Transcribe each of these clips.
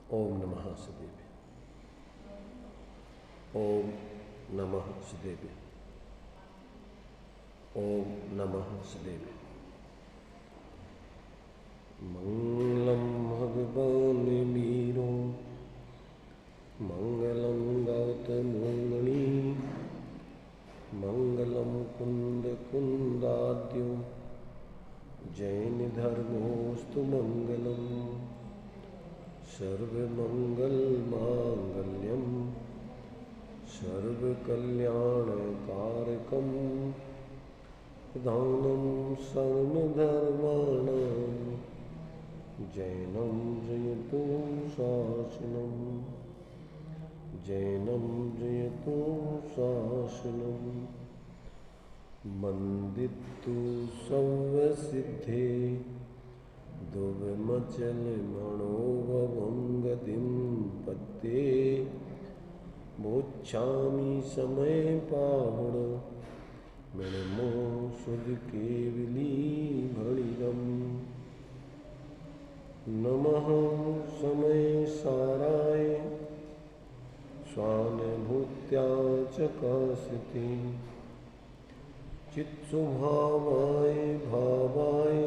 ओम नमः सदेवे। ओम नमः सदेवे। ओम नमः सदेवे। मंगलम भगवान मीरो मंगलम गौतमोमणि मंगलम कुंद कुंदाद्यो जैन धर्मोस्तु मंगलम सर्वमंगल मांगल्यम सर्वकल्याणकारकम दानं सर्वधर्माणां जैनं जयतु शासनं जैनं जयतु शासनं वन्दितु सर्वसिद्धे दुर्मचल मनोभवंगतिं पत्ते मोक्षामि समय पावण मणिमो सुध केवली भणिरम नमः समय साराय स्वानुभूत्या चकासिते चित्स्वभावाय भावाय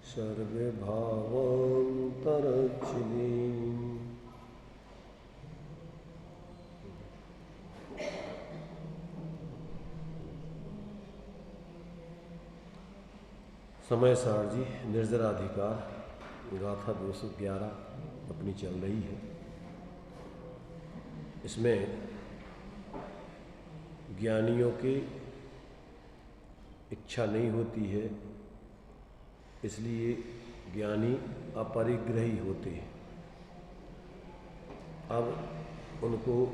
सर्वभावान्तरच्छिदे। समय सार जी निर्जराधिकार गाथा 211 अपनी चल रही है। इसमें ज्ञानियों की इच्छा नहीं होती है, इसलिए ज्ञानी अपरिग्रही होते हैं। अब उनको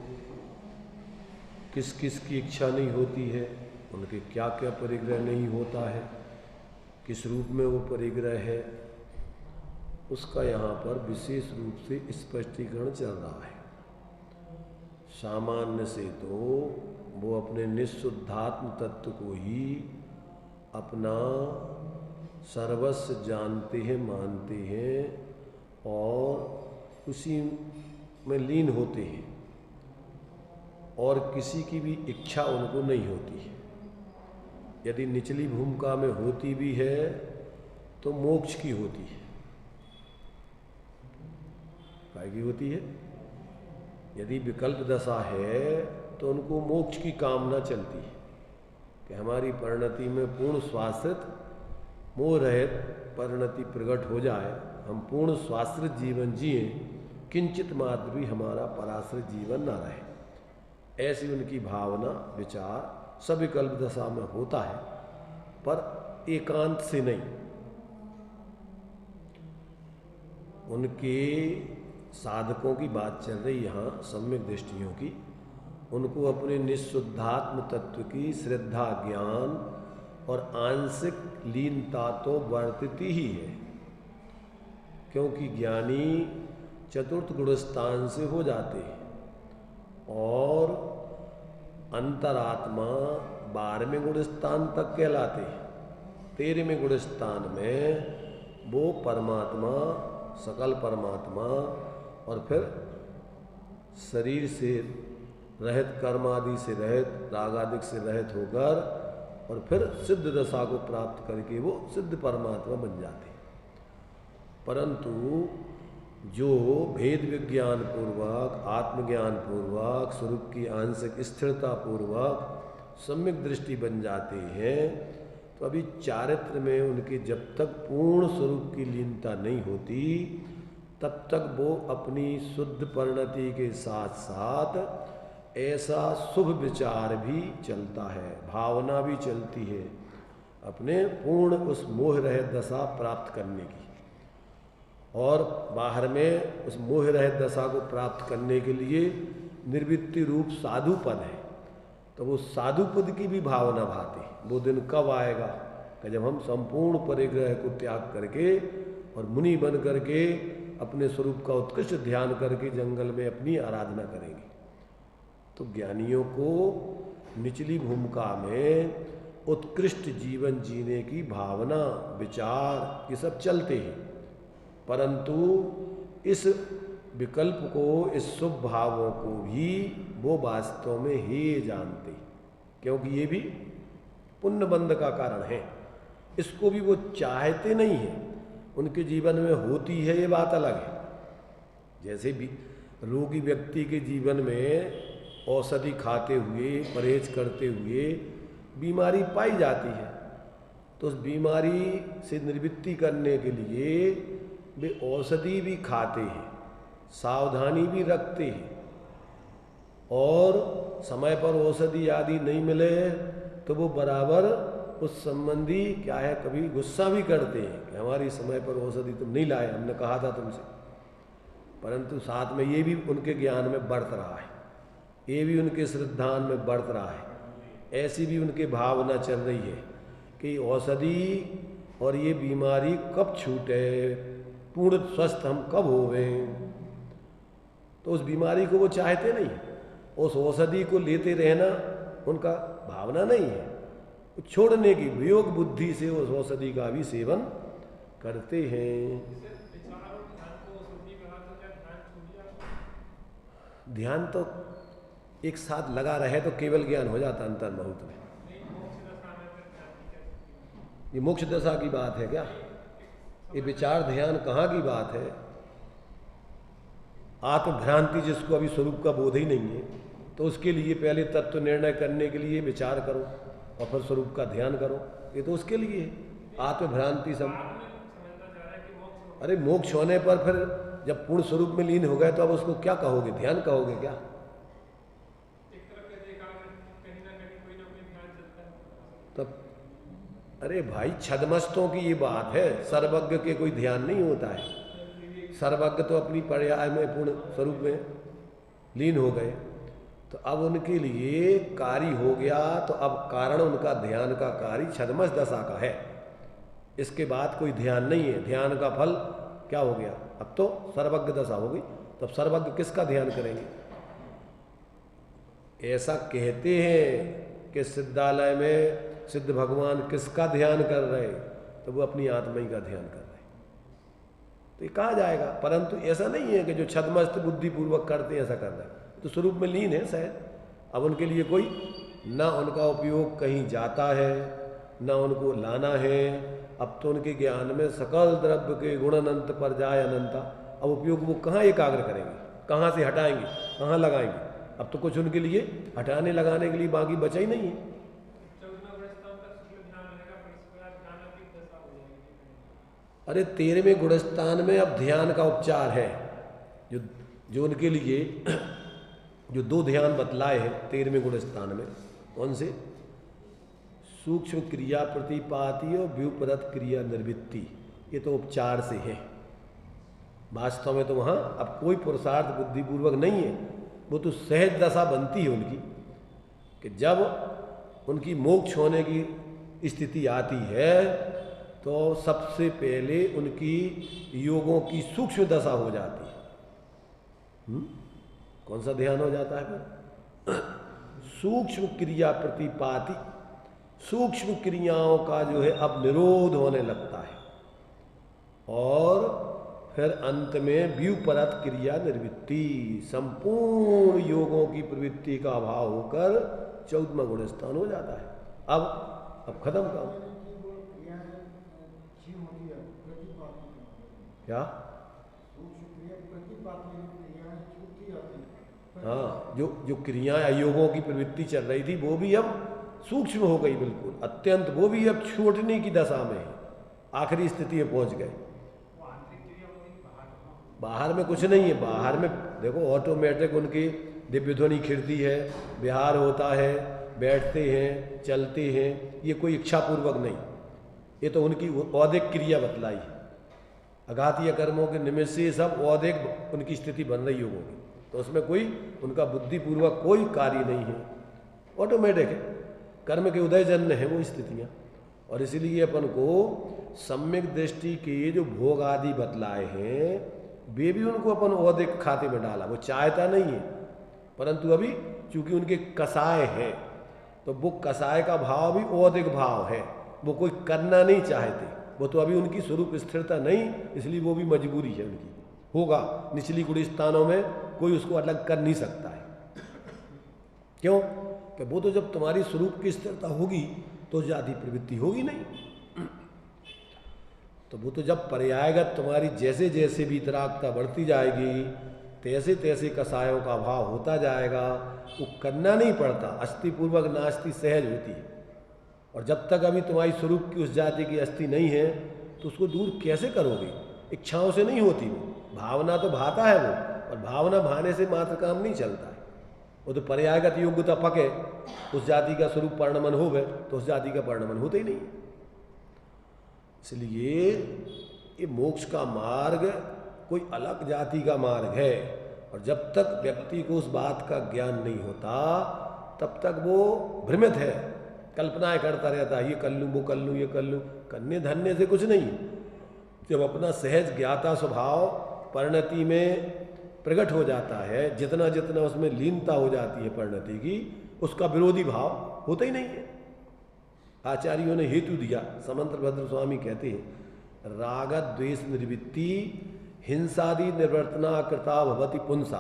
किस किस की इच्छा नहीं होती है, उनके क्या क्या परिग्रह नहीं होता है, किस रूप में वो परिग्रह है, उसका यहाँ पर विशेष रूप से स्पष्टीकरण चल रहा है। सामान्य से तो वो अपने निःशुद्धात्म तत्व को ही अपना सर्वस्व जानते हैं, मानते हैं और उसी में लीन होते हैं और किसी की भी इच्छा उनको नहीं होती है। यदि निचली भूमिका में होती भी है तो मोक्ष की होती है। काय की होती है? यदि विकल्प दशा है तो उनको मोक्ष की कामना चलती है कि हमारी परिणति में पूर्ण स्वाश्रित मोह रहित परिणति प्रकट हो जाए, हम पूर्ण स्वाश्रित जीवन जिए, किंचित मात्र भी हमारा पराश्रित जीवन न रहे। ऐसी उनकी भावना विचार सविकल्प दशा में होता है, पर एकांत से नहीं। उनके साधकों की बात चल रही यहाँ, सम्यक दृष्टियों की। उनको अपने निःशुद्धात्म तत्व की श्रद्धा, ज्ञान और आंशिक लीनता तो वर्तती ही है, क्योंकि ज्ञानी चतुर्थ गुणस्थान से हो जाते हैं और अंतरात्मा 12वें गुणस्थान तक कहलाते हैं। 13वें गुणस्थान में वो परमात्मा, सकल परमात्मा, और फिर शरीर से रहित, कर्म आदि से रहित, राग आदि से रहित होकर और फिर सिद्ध दशा को प्राप्त करके वो सिद्ध परमात्मा बन जाते हैं। परंतु जो भेद विज्ञान पूर्वक, आत्मज्ञान पूर्वक, स्वरूप की आंशिक स्थिरता पूर्वक सम्यक दृष्टि बन जाते हैं, तो अभी चारित्र में उनके जब तक पूर्ण स्वरूप की लीनता नहीं होती, तब तक वो अपनी शुद्ध परिणति के साथ साथ ऐसा शुभ विचार भी चलता है, भावना भी चलती है अपने पूर्ण उस मोह रहित दशा प्राप्त करने की। और बाहर में उस मोह रहित दशा को प्राप्त करने के लिए निर्वृत्ति रूप साधु पद है, तो वो साधु पद की भी भावना भाती। वो दिन कब आएगा कि जब हम संपूर्ण परिग्रह को त्याग करके और मुनि बन करके अपने स्वरूप का उत्कृष्ट ध्यान करके जंगल में अपनी आराधना करेंगे। तो ज्ञानियों को निचली भूमिका में उत्कृष्ट जीवन जीने की भावना, विचार, ये सब चलते हैं, परंतु इस विकल्प को, इस शुभ भावों को भी वो वास्तव में ही जानते, क्योंकि ये भी पुण्य बंध का कारण है। इसको भी वो चाहते नहीं हैं, उनके जीवन में होती है, ये बात अलग है। जैसे भी रोगी व्यक्ति के जीवन में औषधि खाते हुए, परहेज करते हुए बीमारी पाई जाती है, तो उस बीमारी से निवृत्ति करने के लिए वे औषधि भी खाते हैं, सावधानी भी रखते हैं, और समय पर औषधि आदि नहीं मिले तो वो बराबर उस संबंधी क्या है, कभी गुस्सा भी करते हैं कि हमारी समय पर औषधि तुम नहीं लाए, हमने कहा था तुमसे। परंतु साथ में ये भी उनके ज्ञान में बढ़त रहा है, ये भी उनके श्रद्धान में बढ़त रहा है, ऐसी भी उनकी भावना चल रही है कि औषधि और ये बीमारी कब छूटे, पूर्ण स्वस्थ हम कब होवे। तो उस बीमारी को वो चाहते नहीं, उस औषधि को लेते रहना उनका भावना नहीं है। छोड़ने की वियोग बुद्धि से उस औषधि का भी सेवन करते हैं। ध्यान तो एक साथ लगा रहे तो केवल ज्ञान हो जाता अंतर्मुहूर्त में। ये मोक्ष दशा की बात है क्या? ये विचार ध्यान कहाँ की बात है? आत्मभ्रांति जिसको अभी स्वरूप का बोध ही नहीं है, तो उसके लिए पहले तत्व निर्णय करने के लिए विचार करो और फिर स्वरूप का ध्यान करो, ये तो उसके लिए है। आत्मभ्रांति सब, अरे मोक्ष होने पर फिर जब पूर्ण स्वरूप में लीन हो गए तो अब उसको क्या कहोगे, ध्यान कहोगे क्या? तब अरे भाई छद्मस्तों की ये बात है, सर्वज्ञ के कोई ध्यान नहीं होता है। सर्वज्ञ तो अपनी पर्याय में पूर्ण स्वरूप में लीन हो गए, तो अब उनके लिए कार्य हो गया, तो अब कारण उनका ध्यान का कार्य छद्मस दशा का है। इसके बाद कोई ध्यान नहीं है, ध्यान का फल क्या हो गया? अब तो सर्वज्ञ दशा हो गई, तब सर्वज्ञ किसका ध्यान करेंगे? ऐसा कहते हैं कि सिद्धालय में सिद्ध भगवान किसका ध्यान कर रहे, तो वो अपनी आत्मा ही का ध्यान कर रहे, तो ये कहा जाएगा। परंतु ऐसा नहीं है कि जो छद्मस्त बुद्धिपूर्वक करते हैं ऐसा कर रहे हैं, तो स्वरूप में लीन है शायद। अब उनके लिए कोई ना उनका उपयोग कहीं जाता है, ना उनको लाना है। अब तो उनके ज्ञान में सकल द्रव्य के गुण अनंत पर जाए अनंता। अब उपयोग वो कहाँ एकाग्र करेंगे, कहाँ से हटाएंगे, कहाँ लगाएंगे? अब तो कुछ उनके लिए हटाने लगाने के लिए बाकी बचा ही नहीं है। अरे 13वें गुणस्थान में अब ध्यान का उपचार है, जो उनके लिए जो दो ध्यान बतलाए हैं 13वें गुणस्थान में। कौन से? सूक्ष्म क्रिया प्रतिपाती और व्युपरत क्रिया निर्वृत्ति, ये तो उपचार से है। वास्तव में तो वहाँ अब कोई पुरुषार्थ बुद्धिपूर्वक नहीं है, वो तो सहज दशा बनती है उनकी, कि जब उनकी मोक्ष होने की स्थिति आती है तो सबसे पहले उनकी योगों की सूक्ष्म दशा हो जाती है। कौन सा ध्यान हो जाता है फिर? सूक्ष्म क्रिया प्रतिपाती, सूक्ष्म क्रियाओं का जो है अब निरोध होने लगता है, और फिर अंत में व्युपरत क्रिया निर्वृत्ति, संपूर्ण योगों की प्रवृत्ति का अभाव होकर 14वां गुणस्थान हो जाता है। अब खत्म काम। क्या? हाँ, जो क्रियाएं योगों की प्रवृत्ति चल रही थी वो भी अब सूक्ष्म हो गई, बिल्कुल अत्यंत, वो भी अब छूटने की दशा में है, आखिरी स्थिति में पहुंच गए। बाहर में कुछ नहीं है, बाहर में देखो ऑटोमेटिक उनकी दिव्य ध्वनि खिड़ती है, विहार होता है, बैठते हैं, चलते हैं, ये कोई इच्छा पूर्वक नहीं, ये तो उनकी औदिक क्रिया बतलाई है। अघातीय कर्मों के निमित्त से सब औदिक उनकी स्थिति बन रही होगी, तो उसमें कोई उनका बुद्धिपूर्वक कोई कार्य नहीं है, ऑटोमेटिक है, कर्म के उदय जन्य है वो स्थितियाँ। और इसीलिए अपन को सम्यक दृष्टि के जो भोग आदि बतलाए हैं वे भी उनको अपन औदिक खाते में डाला, वो चाहता नहीं है, परंतु अभी चूंकि उनके कसाय है तो वो कसाय का भाव भी औदिक भाव है, वो कोई करना नहीं चाहते, वो तो अभी उनकी स्वरूप स्थिरता नहीं, इसलिए वो भी मजबूरी है उनकी, होगा। निचली गुण स्थानों में कोई उसको अलग कर नहीं सकता है। क्यों? कि वो तो जब तुम्हारी स्वरूप की स्थिरता होगी तो जाति प्रवृत्ति होगी नहीं। तो वो तो जब पर्यायगत तुम्हारी जैसे जैसे वीतरागता बढ़ती जाएगी तैसे तैसे कसायों का अभाव होता जाएगा। वो करना नहीं पड़ता, अस्थिपूर्वक नास्ति सहज होती है। और जब तक अभी तुम्हारी स्वरूप की उस जाति की अस्थि नहीं है तो उसको दूर कैसे करोगे? इच्छाओं से नहीं होती वो, भावना तो भाता है वो, और भावना भाने से मात्र काम नहीं चलता है। वो तो पर्यायगत योग्यता पके, उस जाति का स्वरूप परिणमन हो गए तो उस जाति का परिणमन होता ही नहीं। इसलिए ये मोक्ष का मार्ग कोई अलग जाति का मार्ग है, और जब तक व्यक्ति को उस बात का ज्ञान नहीं होता तब तक वो भ्रमित है, कल्पनाएं करता रहता है, ये कर लूँ, वो कर लूँ, ये कर लूँ। करने धरने से कुछ नहीं। जब अपना सहज ज्ञाता स्वभाव परिणति में प्रकट हो जाता है, जितना जितना उसमें लीनता हो जाती है परिणति की, उसका विरोधी भाव होता ही नहीं है। आचार्यों ने हेतु दिया, समंत्र भद्र स्वामी कहते हैं, राग द्वेष निर्वृत्ति हिंसादि निवर्तना कृता भवति पुंसा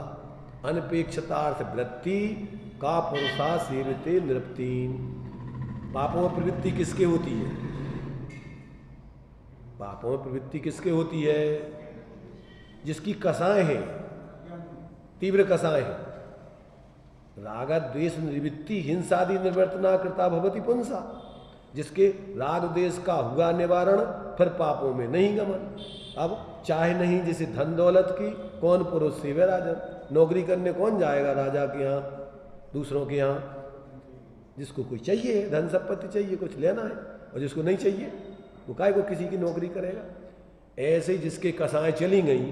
अनपेक्षतार्थ वृत्ति का पुरुषा सेवते निरप्तीन। पापों में प्रवृत्ति किसके होती है? पापों में प्रवृत्ति किसके होती है? जिसकी कसाएं हैं, तीव्र कसाएं हैं। राग द्वेष निवृत्ति हिंसादि निवर्तना कृता भवति पुंसा, जिसके राग द्वेष का हुआ निवारण, फिर पापों में नहीं गमन। अब चाहे नहीं जिसे धन दौलत की, कौन पुरुष सेवे राजन। नौकरी करने कौन जाएगा राजा के यहाँ, दूसरों के यहाँ? जिसको कोई चाहिए, धन संपत्ति चाहिए, कुछ लेना है, और जिसको नहीं चाहिए वो काहे को किसी की नौकरी करेगा। ऐसे जिसके कसाएं चली गई,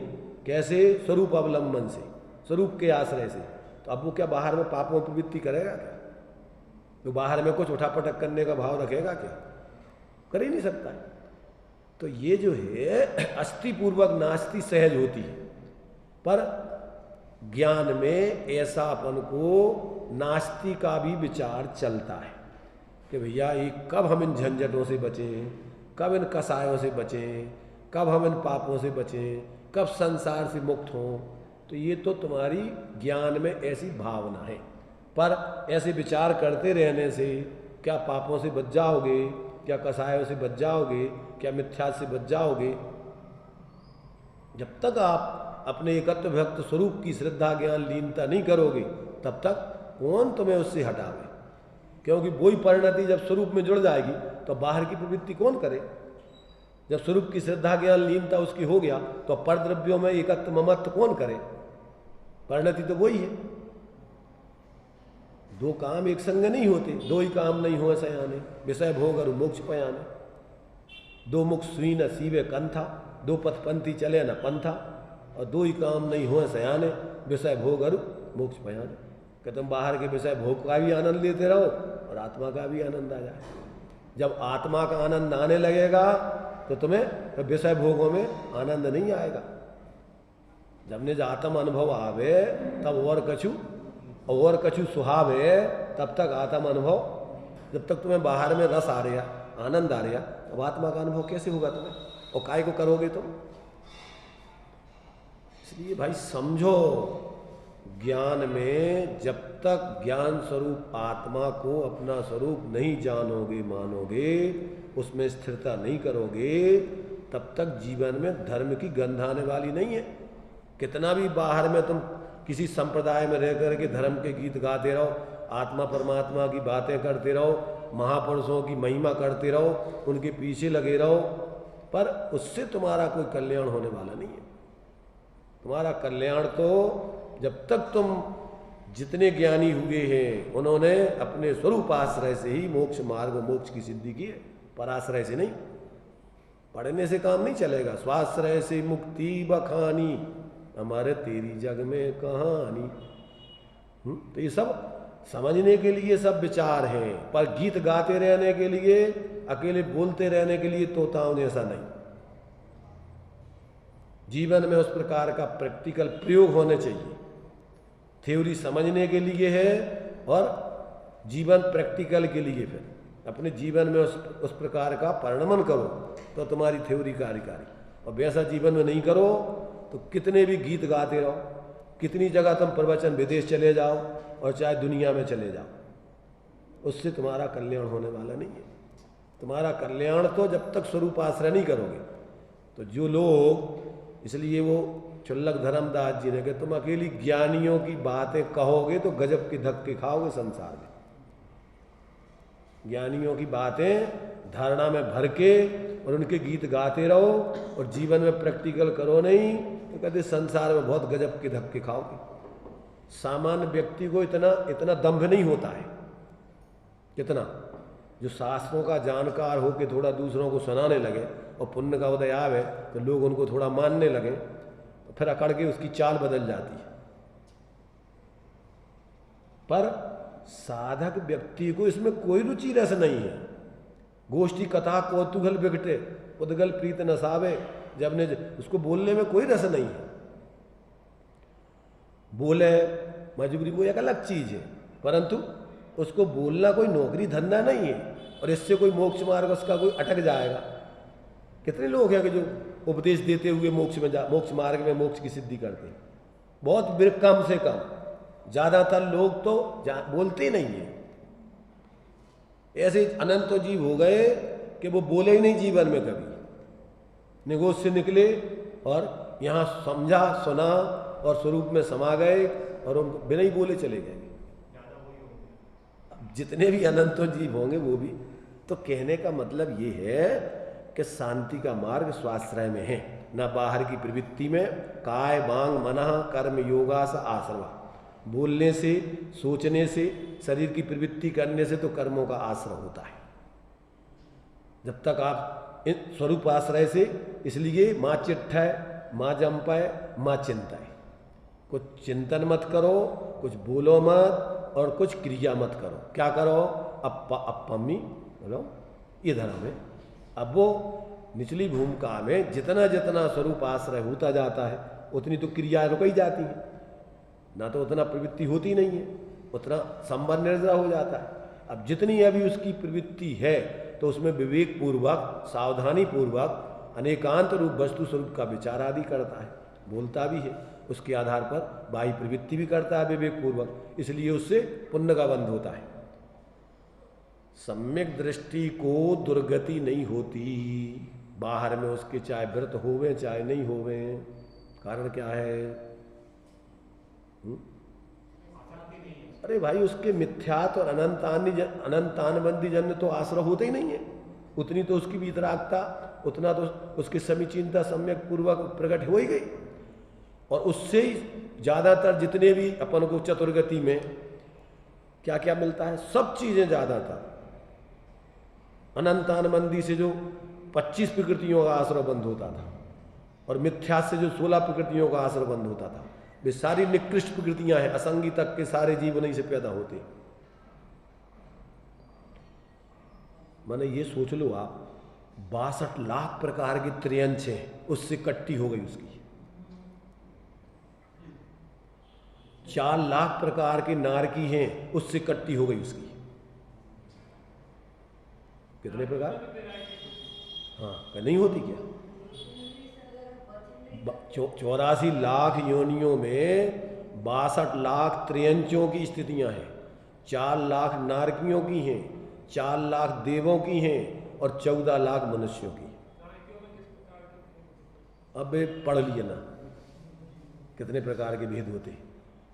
कैसे? स्वरूप अवलंबन से, स्वरूप के आश्रय से। तो अब वो क्या बाहर में पापों प्रवृत्ति करेगा क्या? तो बाहर में कुछ उठापटक करने का भाव रखेगा क्या? कर ही नहीं सकता है। तो ये जो है अस्थिपूर्वक नास्ति सहज होती है, पर ज्ञान में ऐसा अपन को नास्ति का भी विचार चलता है कि भैया ये कब हम इन झंझटों से बचें, कब इन कसायों से बचें, कब हम इन पापों से बचें, कब संसार से मुक्त हों। तो ये तो तुम्हारी ज्ञान में ऐसी भावना है, पर ऐसे विचार करते रहने से क्या पापों से बच जाओगे, क्या कसायों से बच जाओगे, क्या मिथ्या से बच जाओगे? जब तक आप अपने एकत्व भक्त स्वरूप की श्रद्धा ज्ञान लीनता नहीं करोगे तब तक कौन तुम्हें उससे हटावे। क्योंकि वही परिणति जब स्वरूप में जुड़ जाएगी तो बाहर की प्रवृत्ति कौन करे? जब स्वरूप की श्रद्धा ज्ञान लीनता उसकी हो गया तो परद्रव्यों में एकत्व ममत्व कौन करे? परिणति तो वही है। दो काम एक संग नहीं होते, दो ही काम नहीं हो सयाने, विषय भोग और मोक्ष पयाने। दो मुख सुई न सीवे कंथा, दो पथपंथी चले न पंथा, और दो ही काम नहीं हो सयाने, विषय भोग और मोक्ष पयाने। कि तुम बाहर के विषय भोग का भी आनंद लेते रहो और आत्मा का भी आनंद आ जाए। जब आत्मा का आनंद आने लगेगा तो तुम्हें विषय भोगों में आनंद नहीं आएगा। जब निज आत्म अनुभव आवे तब और कछु सुहावे, तब तक आत्म अनुभव। जब तक तुम्हें बाहर में रस आ रहा, आनंद आ रहा, अब आत्मा का अनुभव कैसे होगा तुम्हें? और काय को करोगे तुम? इसलिए भाई समझो, ज्ञान में जब तक ज्ञान स्वरूप आत्मा को अपना स्वरूप नहीं जानोगे, मानोगे, उसमें स्थिरता नहीं करोगे, तब तक जीवन में धर्म की गंध आने वाली नहीं है। कितना भी बाहर में तुम किसी संप्रदाय में रह करके धर्म के गीत गाते रहो, आत्मा परमात्मा की बातें करते रहो, महापुरुषों की महिमा करते रहो, उनके पीछे लगे रहो, पर उससे तुम्हारा कोई कल्याण होने वाला नहीं है। तुम्हारा कल्याण तो जब तक तुम जितने ज्ञानी हुए हैं उन्होंने अपने स्वरूप आश्रय से ही मोक्ष मार्ग, मोक्ष की सिद्धि की है, पराश्रय से नहीं। पढ़ने से काम नहीं चलेगा। स्वाश्रय से मुक्ति बखानी, हमारे तेरी जग में कहानी। तो ये सब समझने के लिए सब विचार हैं, पर गीत गाते रहने के लिए, अकेले बोलते रहने के लिए तोताओं ने ऐसा नहीं। जीवन में उस प्रकार का प्रैक्टिकल प्रयोग होने चाहिए। थ्योरी समझने के लिए है और जीवन प्रैक्टिकल के लिए। फिर अपने जीवन में उस प्रकार का परिणमन करो तो तुम्हारी थ्योरी कार्यकारी। और वैसा जीवन में नहीं करो तो कितने भी गीत गाते रहो, कितनी जगह तुम प्रवचन विदेश चले जाओ और चाहे दुनिया में चले जाओ, उससे तुम्हारा कल्याण होने वाला नहीं है। तुम्हारा कल्याण तो जब तक स्वरूप आश्रय नहीं करोगे। तो जो लोग, इसलिए वो चुल्लक धर्मदास जी ने कहा तुम अकेली ज्ञानियों की बातें कहोगे तो गजब के धक्के खाओगे संसार में। ज्ञानियों की बातें धारणा में भर के और उनके गीत गाते रहो और जीवन में प्रैक्टिकल करो नहीं तो कहते संसार में बहुत गजब के धक्के खाओगे। सामान्य व्यक्ति को इतना दंभ नहीं होता है, कितना जो शास्त्रों का जानकार हो के थोड़ा दूसरों को सुनाने लगे और पुण्य का उदय आवे तो लोग उनको थोड़ा मानने लगे, तो फिर अकड़ के उसकी चाल बदल जाती है। पर साधक व्यक्ति को इसमें कोई रुचि रस नहीं है। गोष्ठी कथा कौतूहल बिगटे उदगल प्रीत नसावे, जब ने उसको बोलने में कोई रस नहीं है। बोले मजबूरी वो एक अलग चीज है, परंतु उसको बोलना कोई नौकरी धंधा नहीं है और इससे कोई मोक्ष मार्ग उसका कोई अटक जाएगा। कितने लोग हैं कि जो उपदेश देते हुए मोक्ष मार्ग में मोक्ष की सिद्धि करते हैं, बहुत कम से कम। ज्यादातर लोग तो बोलते नहीं है। ऐसे अनंत जीव हो गए कि वो बोले ही नहीं जीवन में कभी, निगोश से निकले और यहाँ समझा सुना और स्वरूप में समा गए और उनको बिना ही बोले चले गए। जितने भी अनंत जीव होंगे वो भी। तो कहने का मतलब ये है कि शांति का मार्ग स्वाश्रय में है, न बाहर की प्रवृत्ति में। काय बांग मनः कर्म योगा स आश्रवा, बोलने से सोचने से शरीर की प्रवृत्ति करने से तो कर्मों का आश्रय होता है। जब तक आप स्वरूप आश्रय से, इसलिए माँ चिट्ठाय माँ जंपाय माँ चिंताय, कुछ चिंतन मत करो, कुछ बोलो मत और कुछ क्रिया मत करो। क्या करो? अपम्मी बोलो, ये धर्म है। अब वो निचली भूमिका में जितना जितना स्वरूप आश्रय होता जाता है उतनी तो क्रिया रुक ही जाती है, ना तो उतना प्रवृत्ति होती नहीं है, उतना संबंध निर्जरा हो जाता है। अब जितनी अभी उसकी प्रवृत्ति है तो उसमें विवेक पूर्वक सावधानी पूर्वक अनेकांत रूप वस्तु स्वरूप का विचार आदि करता है, बोलता भी है, उसके आधार पर बाह्य प्रवृत्ति भी करता है विवेक पूर्वक, इसलिए उससे पुण्य का बंध होता है। सम्यक दृष्टि को दुर्गति नहीं होती बाहर में, उसके चाहे व्रत होवे चाहे नहीं होवे। कारण क्या है? अरे भाई, उसके मिथ्यात्व और अनंतानबंदी जन्य तो आश्रय होते ही नहीं है। उतनी तो उसकी वितरागता, उतना तो उसकी समीचीनता सम्यक पूर्वक प्रकट हो ही गई। और उससे ही ज्यादातर जितने भी अपन को चतुर्गति में क्या क्या मिलता है, सब चीजें ज्यादातर अनंतानबंदी से जो 25 प्रकृतियों का आश्रय बंद होता था और मिथ्या से जो 16 प्रकृतियों का आश्रय बंद होता था, वे सारी निकृष्ट प्रकृतियां हैं। असंगी तक के सारे जीव नहीं से पैदा होते। माने ये सोच लो आप, 62 लाख प्रकार के त्रियंश हैं, उससे कट्टी हो गई उसकी। 4 लाख प्रकार के नारकी हैं, उससे कट्टी हो गई उसकी। कितने प्रकार? हाँ, नहीं होती क्या? 84 लाख योनियों में 62 लाख त्रियंचों की स्थितियां हैं, 4 लाख नारकियों की हैं, 4 लाख देवों की हैं और 14 लाख मनुष्यों की। अब पढ़ लिए ना कितने प्रकार के भेद होते हैं।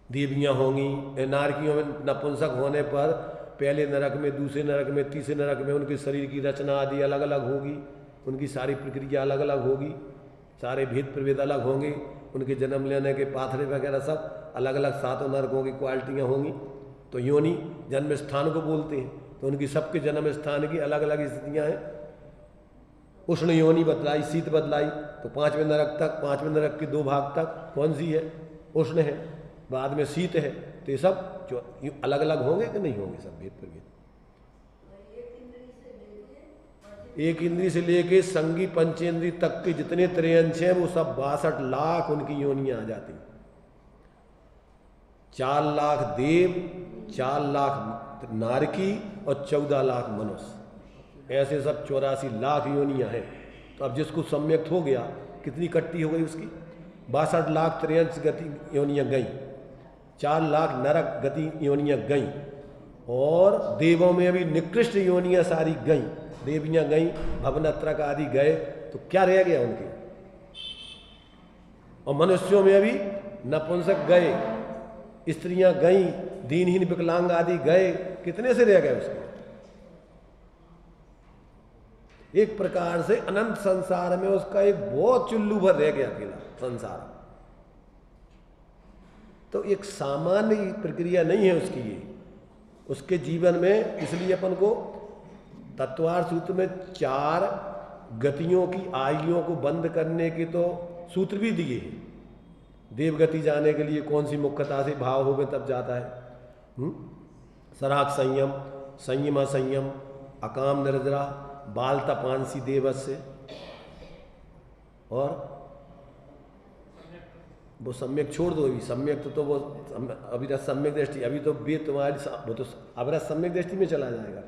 देवियां होंगी, नारकियों में नपुंसक होने पर पहले नरक में, दूसरे नरक में, तीसरे नरक में उनके शरीर की रचना आदि अलग अलग होगी, उनकी सारी प्रक्रिया अलग अलग होगी, सारे भेद प्रभेद अलग होंगे, उनके जन्म लेने के पाथरे वगैरह सब अलग अलग 7 नरकों की क्वालिटियाँ होंगी। तो योनि जन्म स्थान को बोलते हैं, तो उनकी सबके जन्म स्थान की अलग अलग स्थितियाँ हैं। उष्ण योनि बदलाई, शीत बदलाई, तो 5वें नरक तक, 5वें नरक के 2 भाग तक कौन सी है? उष्ण है, बाद में शीत है। तो ये सब जो अलग अलग होंगे कि नहीं होंगे, सब भेद प्रभेद। एक इंद्री से लेके संगी पंचेंद्री तक के जितने त्रयंश हैं वो सब 62 लाख उनकी योनियां आ जाती। 4 लाख देव, 4 लाख नारकी और 14 लाख मनुष्य, ऐसे सब 84 लाख योनियां हैं। तो अब जिसको सम्यक्त हो गया, कितनी कट्टी हो गई उसकी? 62,63,00,000 गति योनियाँ गई, 4,00,000 नरक गति योनियाँ गई, और देवों में भी निकृष्ट योनियाँ सारी गई, देवियाँ गई, भवनत्रक आदि गए, तो क्या रह गया उनके? और मनुष्यों में भी नपुंसक गए, स्त्रियां गई, दीनहीन विकलांग आदि गए, कितने से रह गए उसके? एक प्रकार से अनंत संसार में उसका एक बहुत चुल्लू भर रह गया अकेला संसार। तो एक सामान्य प्रक्रिया नहीं है उसकी ये, उसके जीवन में। इसलिए अपन को तत्वार्थ सूत्र में 4 गतियों की आयुओं को बंद करने के तो सूत्र भी दिए हैं। देवगति जाने के लिए कौन सी मुख्यता से भाव हो गए तब जाता है। सराग संयम, संयम असंयम, अकाम निर्जरा, बाल तपांसी देवस्य, और वो सम्यक छोड़ दो। अभी सम्यक तो वो अभी सम्यक दृष्टि, अभी तो वेद तुम्हारी वो तो अवरत सम्यक दृष्टि में चला जाएगा।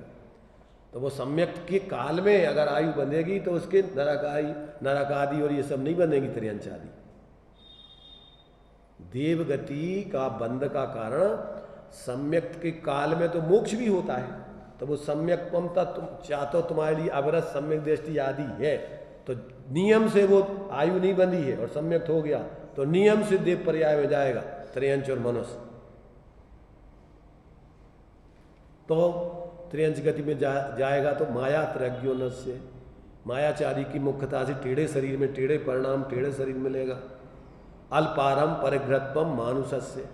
तो वो सम्यक के काल में अगर आयु बंधेगी तो उसके नरक आदि और ये सब नहीं बनेगी, त्रियंच आदि। देवगति का बंध का कारण सम्यक के काल में तो मोक्ष भी होता है। तो वो सम्यक पमता तुम चाहते हो, तुम्हारे लिए अवरत सम्यक दृष्टि आदि है, तो नियम से वो आयु नहीं बंधी है और सम्यक हो गया तो नियम से देव पर्याय में जाएगा, त्रियंच और मनुष्य। तो त्रियंच गति में जाएगा तो माया त्रज्ञोन से, मायाचारी की मुख्यता से टेढ़े शरीर में टेढ़े परिणाम, टेढ़े शरीर मिलेगा। अल्पारंभ परिग्रहत्वम मानुषस्य,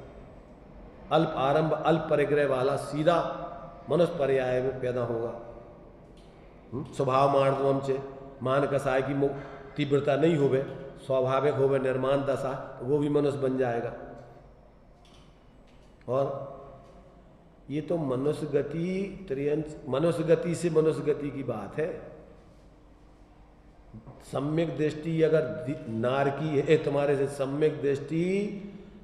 अल्प आरंभ अल्प परिग्रह वाला सीधा मनुष्य पर्याय में पैदा होगा। स्वभाव मार्दवम चे, मान कसाय की तीव्रता नहीं होवे, स्वाभाविक होवे निर्माण दशा, तो वो भी मनुष्य बन जाएगा। और ये तो मनुष्य गति त्रियंच, मनुष्य गति से मनुष्य गति की बात है। सम्यक दृष्टि अगर नार की है तुम्हारे से, सम्यक दृष्टि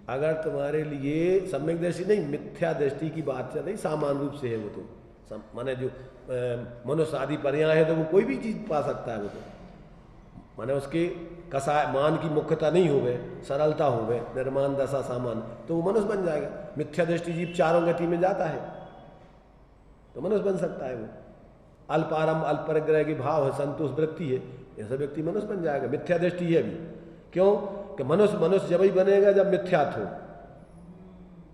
अगर तुम्हारे लिए सम्यक दृष्टि नहीं, मिथ्या दृष्टि की बात चल रही, सामान्य रूप से है वो तो। माने जो मनुष्य आदि पर्याय है तो वो कोई भी चीज पा सकता है वो तो। माने उसके कसाय मान की मुख्यता नहीं हो गए, सरलता हो गए, निर्माण दशा सामान्य, तो वो मनुष्य बन जाएगा। मिथ्या दृष्टि जीव चारों गति में जाता है तो मनुष्य बन सकता है वो। अल्पारंभ अल्प परिग्रह की भाव है, संतोष वृत्ति है, ऐसा व्यक्ति मनुष्य बन जाएगा। मिथ्या दृष्टि है अभी, क्यों कि मनुष्य जब ही बनेगा जब मिथ्यात्व हो,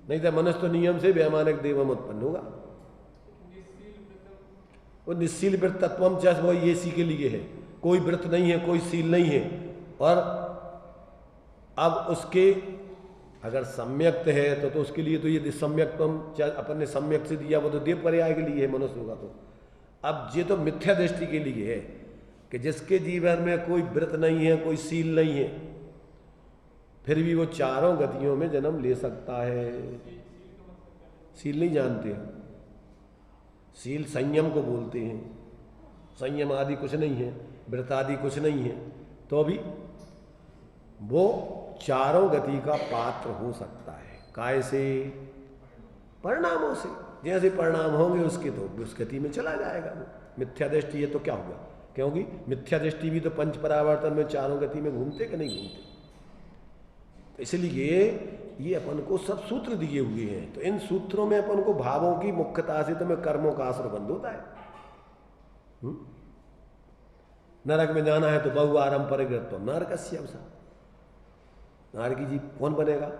नहीं तो मनुष्य तो नियम से वैमानिक देवम उत्पन्न होगा। वो निश्शील व्रत तत्वम जस वो ये सी के लिए है, कोई व्रत नहीं है, कोई सील नहीं है। और अब उसके अगर सम्यक्त है तो उसके लिए तो ये सम्यक्तम अपन ने सम्यक से दिया, वो तो देव पर्याय के लिए है, मनुष्य होगा तो। अब ये तो मिथ्या दृष्टि के लिए है कि जिसके जीवन में कोई व्रत नहीं है, कोई सील नहीं है, फिर भी वो चारों गतियों में जन्म ले सकता है। सील नहीं जानते, सील संयम को बोलते हैं। संयम आदि कुछ नहीं है, व्रत आदि कुछ नहीं है, तो भी वो चारों गति का पात्र हो सकता है। काय से? परिणामों से। जैसे परिणाम होंगे उसके तो उस गति में चला जाएगा वो। मिथ्या दृष्टि है तो क्या हुआ, क्योंकि मिथ्या दृष्टि भी तो पंच परावर्तन में चारों गति में घूमते कि नहीं घूमते। तो इसलिए ये अपन को सब सूत्र दिए हुए हैं, तो इन सूत्रों में अपन को भावों की मुख्यता से तो में कर्मों का आश्रय बंद होता है। नरक में जाना है तो बहु आरंभ परिग्रह नरकस्य अवसर, नार की जीव कौन बनेगा?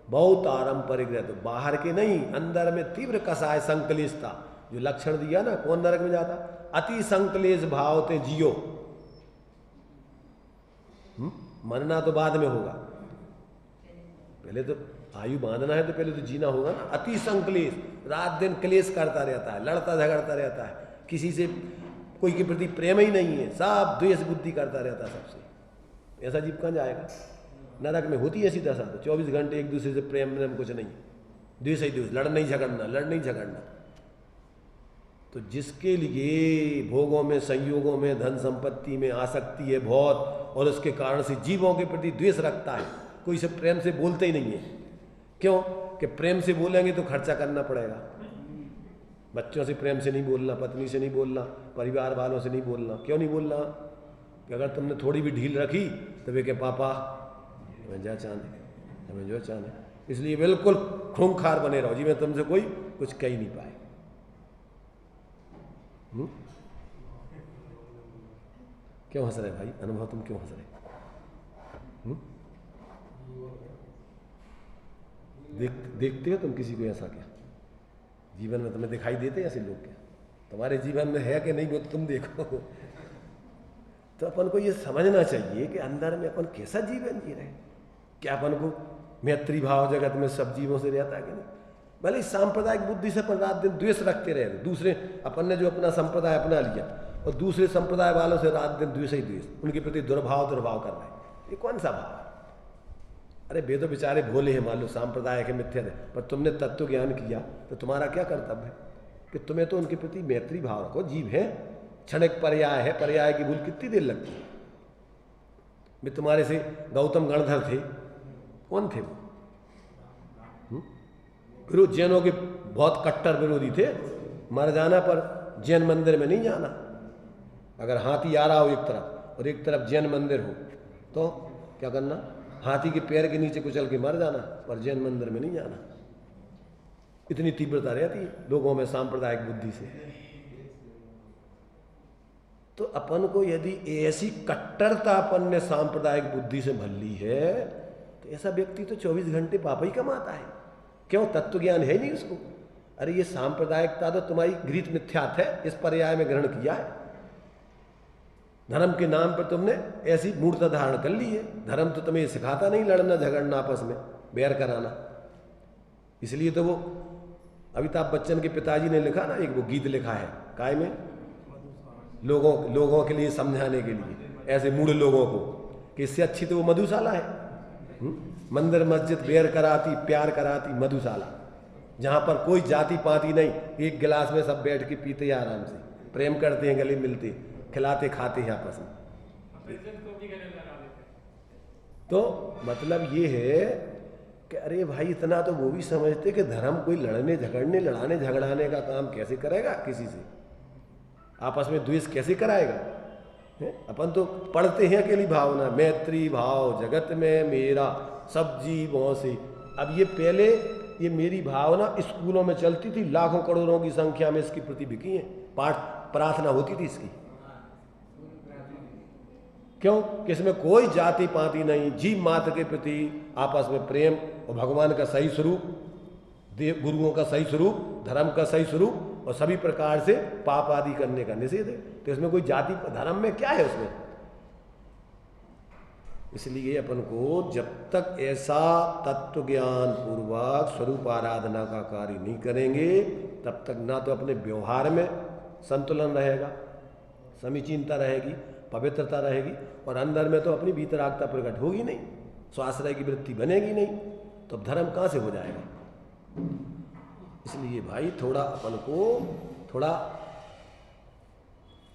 बहुत आरंभ परिग्रह, तो बाहर के नहीं, अंदर में तीव्र कसाय संकलेशता जो लक्षण दिया ना, कौन नरक में जाता? अति संकलेश भाव ते जियो। मरना तो बाद में होगा, पहले तो आयु बांधना है तो पहले तो जीना होगा ना। अति संकलेश, रात दिन क्लेश करता रहता है, लड़ता झगड़ता रहता है, किसी से कोई के प्रति प्रेम ही नहीं है, सब द्वेष बुद्धि करता रहता है सबसे। ऐसा जीव कहाँ जाएगा? नरक में होती ऐसी दशा, तो 24 घंटे एक दूसरे से प्रेम कुछ नहीं, द्वेष ही द्वेष, लड़ नहीं झगड़ना। तो जिसके लिए भोगों में, संयोगों में, धन संपत्ति में आसक्ति है बहुत, और उसके कारण से जीवों के प्रति द्वेष रखता है, कोई से प्रेम से बोलते ही नहीं है। क्यों कि प्रेम से बोलेंगे तो खर्चा करना पड़ेगा। बच्चों से प्रेम से नहीं बोलना, पत्नी से नहीं बोलना, परिवार वालों से नहीं बोलना। क्यों नहीं बोलना? कि अगर तुमने थोड़ी भी ढील रखी तो वे के पापा समझा चांद, समझो चांद। इसलिए बिल्कुल खूंखार बने रहो जी, मैं तुमसे कोई कुछ कह ही नहीं पाए। क्यों हंस रहे भाई? अनुभव तुम क्यों हंस रहे? देखते हो तुम किसी को ऐसा? क्या जीवन में तुम्हें दिखाई देते ऐसे लोग? क्या तुम्हारे जीवन में है कि नहीं वो तुम देखो। तो अपन को ये समझना चाहिए कि अंदर में अपन कैसा जीवन जी रहे। क्या अपन को मैत्री भाव जगत में सब जीवों से रहता है कि नहीं? भले सांप्रदायिक बुद्धि से अपन रात दिन द्वेष रखते रहे, दूसरे अपन ने जो अपना संप्रदाय अपना लिया और दूसरे संप्रदाय वालों से रात दिन द्वेष ही द्वेष, उनके प्रति दुर्भाव कर रहे हैं। ये कौन सा भाव है? अरे वे तो बेचारे भोले हैं, मान लो सांप्रदाय के मिथ्या थे, पर तुमने तत्व ज्ञान किया तो तुम्हारा क्या कर्तव्य है कि तुम्हें तो उनके प्रति मैत्री भाव रखो। जीव है, क्षणिक पर्याय है, पर्याय की भूल कितनी देर लगती है। वे तुम्हारे से गौतम गणधर थे, कौन थे वो? विरोध जैनों के बहुत कट्टर विरोधी थे। मर जाना पर जैन मंदिर में नहीं जाना। अगर हाथी आ रहा हो एक तरफ और एक तरफ जैन मंदिर हो तो क्या करना? हाथी के पैर के नीचे कुचल के मर जाना, पर जैन मंदिर में नहीं जाना। इतनी तीव्रता रहती है लोगों में सांप्रदायिक बुद्धि से। तो अपन को यदि ऐसी कट्टरता अपन ने सांप्रदायिक बुद्धि से भर ली है तो ऐसा व्यक्ति तो 24 घंटे पाप ही कमाता है। क्यों? तत्व ज्ञान है नहीं उसको। अरे ये सांप्रदायिकता तो तुम्हारी गृहीत मिथ्यात्व है, इस पर्याय में ग्रहण किया है। धर्म के नाम पर तुमने ऐसी मूर्ता धारण कर ली है। धर्म तो तुम्हें सिखाता नहीं लड़ना झगड़ना, आपस में बैर कराना। इसलिए तो वो अमिताभ बच्चन के पिताजी ने लिखा ना, एक वो गीत लिखा है काय में, लोगों के लिए समझाने के लिए ऐसे मूढ़ लोगों को कि इससे अच्छी तो वो मधुशाला है। मंदिर मस्जिद बैर कराती, प्यार कराती मधुशाला, जहां पर कोई जाति पाति नहीं, एक गिलास में सब बैठ के पीते हैं आराम से, प्रेम करते हैं, गले मिलते, खिलाते खाते हैं आपस में। तो मतलब ये है कि अरे भाई इतना तो वो भी समझते कि धर्म कोई लड़ने झगड़ने लड़ाने झगड़ाने का काम कैसे करेगा, किसी से आपस में द्वेष कैसे कराएगा। अपन तो पढ़ते हैं अकेली भावना, मैत्री भाव जगत में मेरा सब जीवों से। अब ये पहले ये मेरी भावना स्कूलों में चलती थी, लाखों करोड़ों की संख्या में इसकी प्रति बिकी है, पाठ प्रार्थना होती थी इसकी। क्यों? कि इसमें कोई जाति पाति नहीं, जीव मात्र के प्रति आपस में प्रेम और भगवान का सही स्वरूप, देव गुरुओं का सही स्वरूप, धर्म का सही स्वरूप और सभी प्रकार से पाप आदि करने का निषेध है। तो इसमें कोई जाति धर्म में क्या है उसमें? इसलिए अपन को जब तक ऐसा तत्व ज्ञान पूर्वक स्वरूप आराधना का कार्य नहीं करेंगे तब तक ना तो अपने व्यवहार में संतुलन रहेगा, समीचीनता रहेगी, पवित्रता रहेगी, और अंदर में तो अपनी भीतरागता प्रकट होगी नहीं, स्वाश्रय की वृत्ति बनेगी नहीं, तो धर्म कहाँ से हो जाएगा। इसलिए भाई थोड़ा अपन को थोड़ा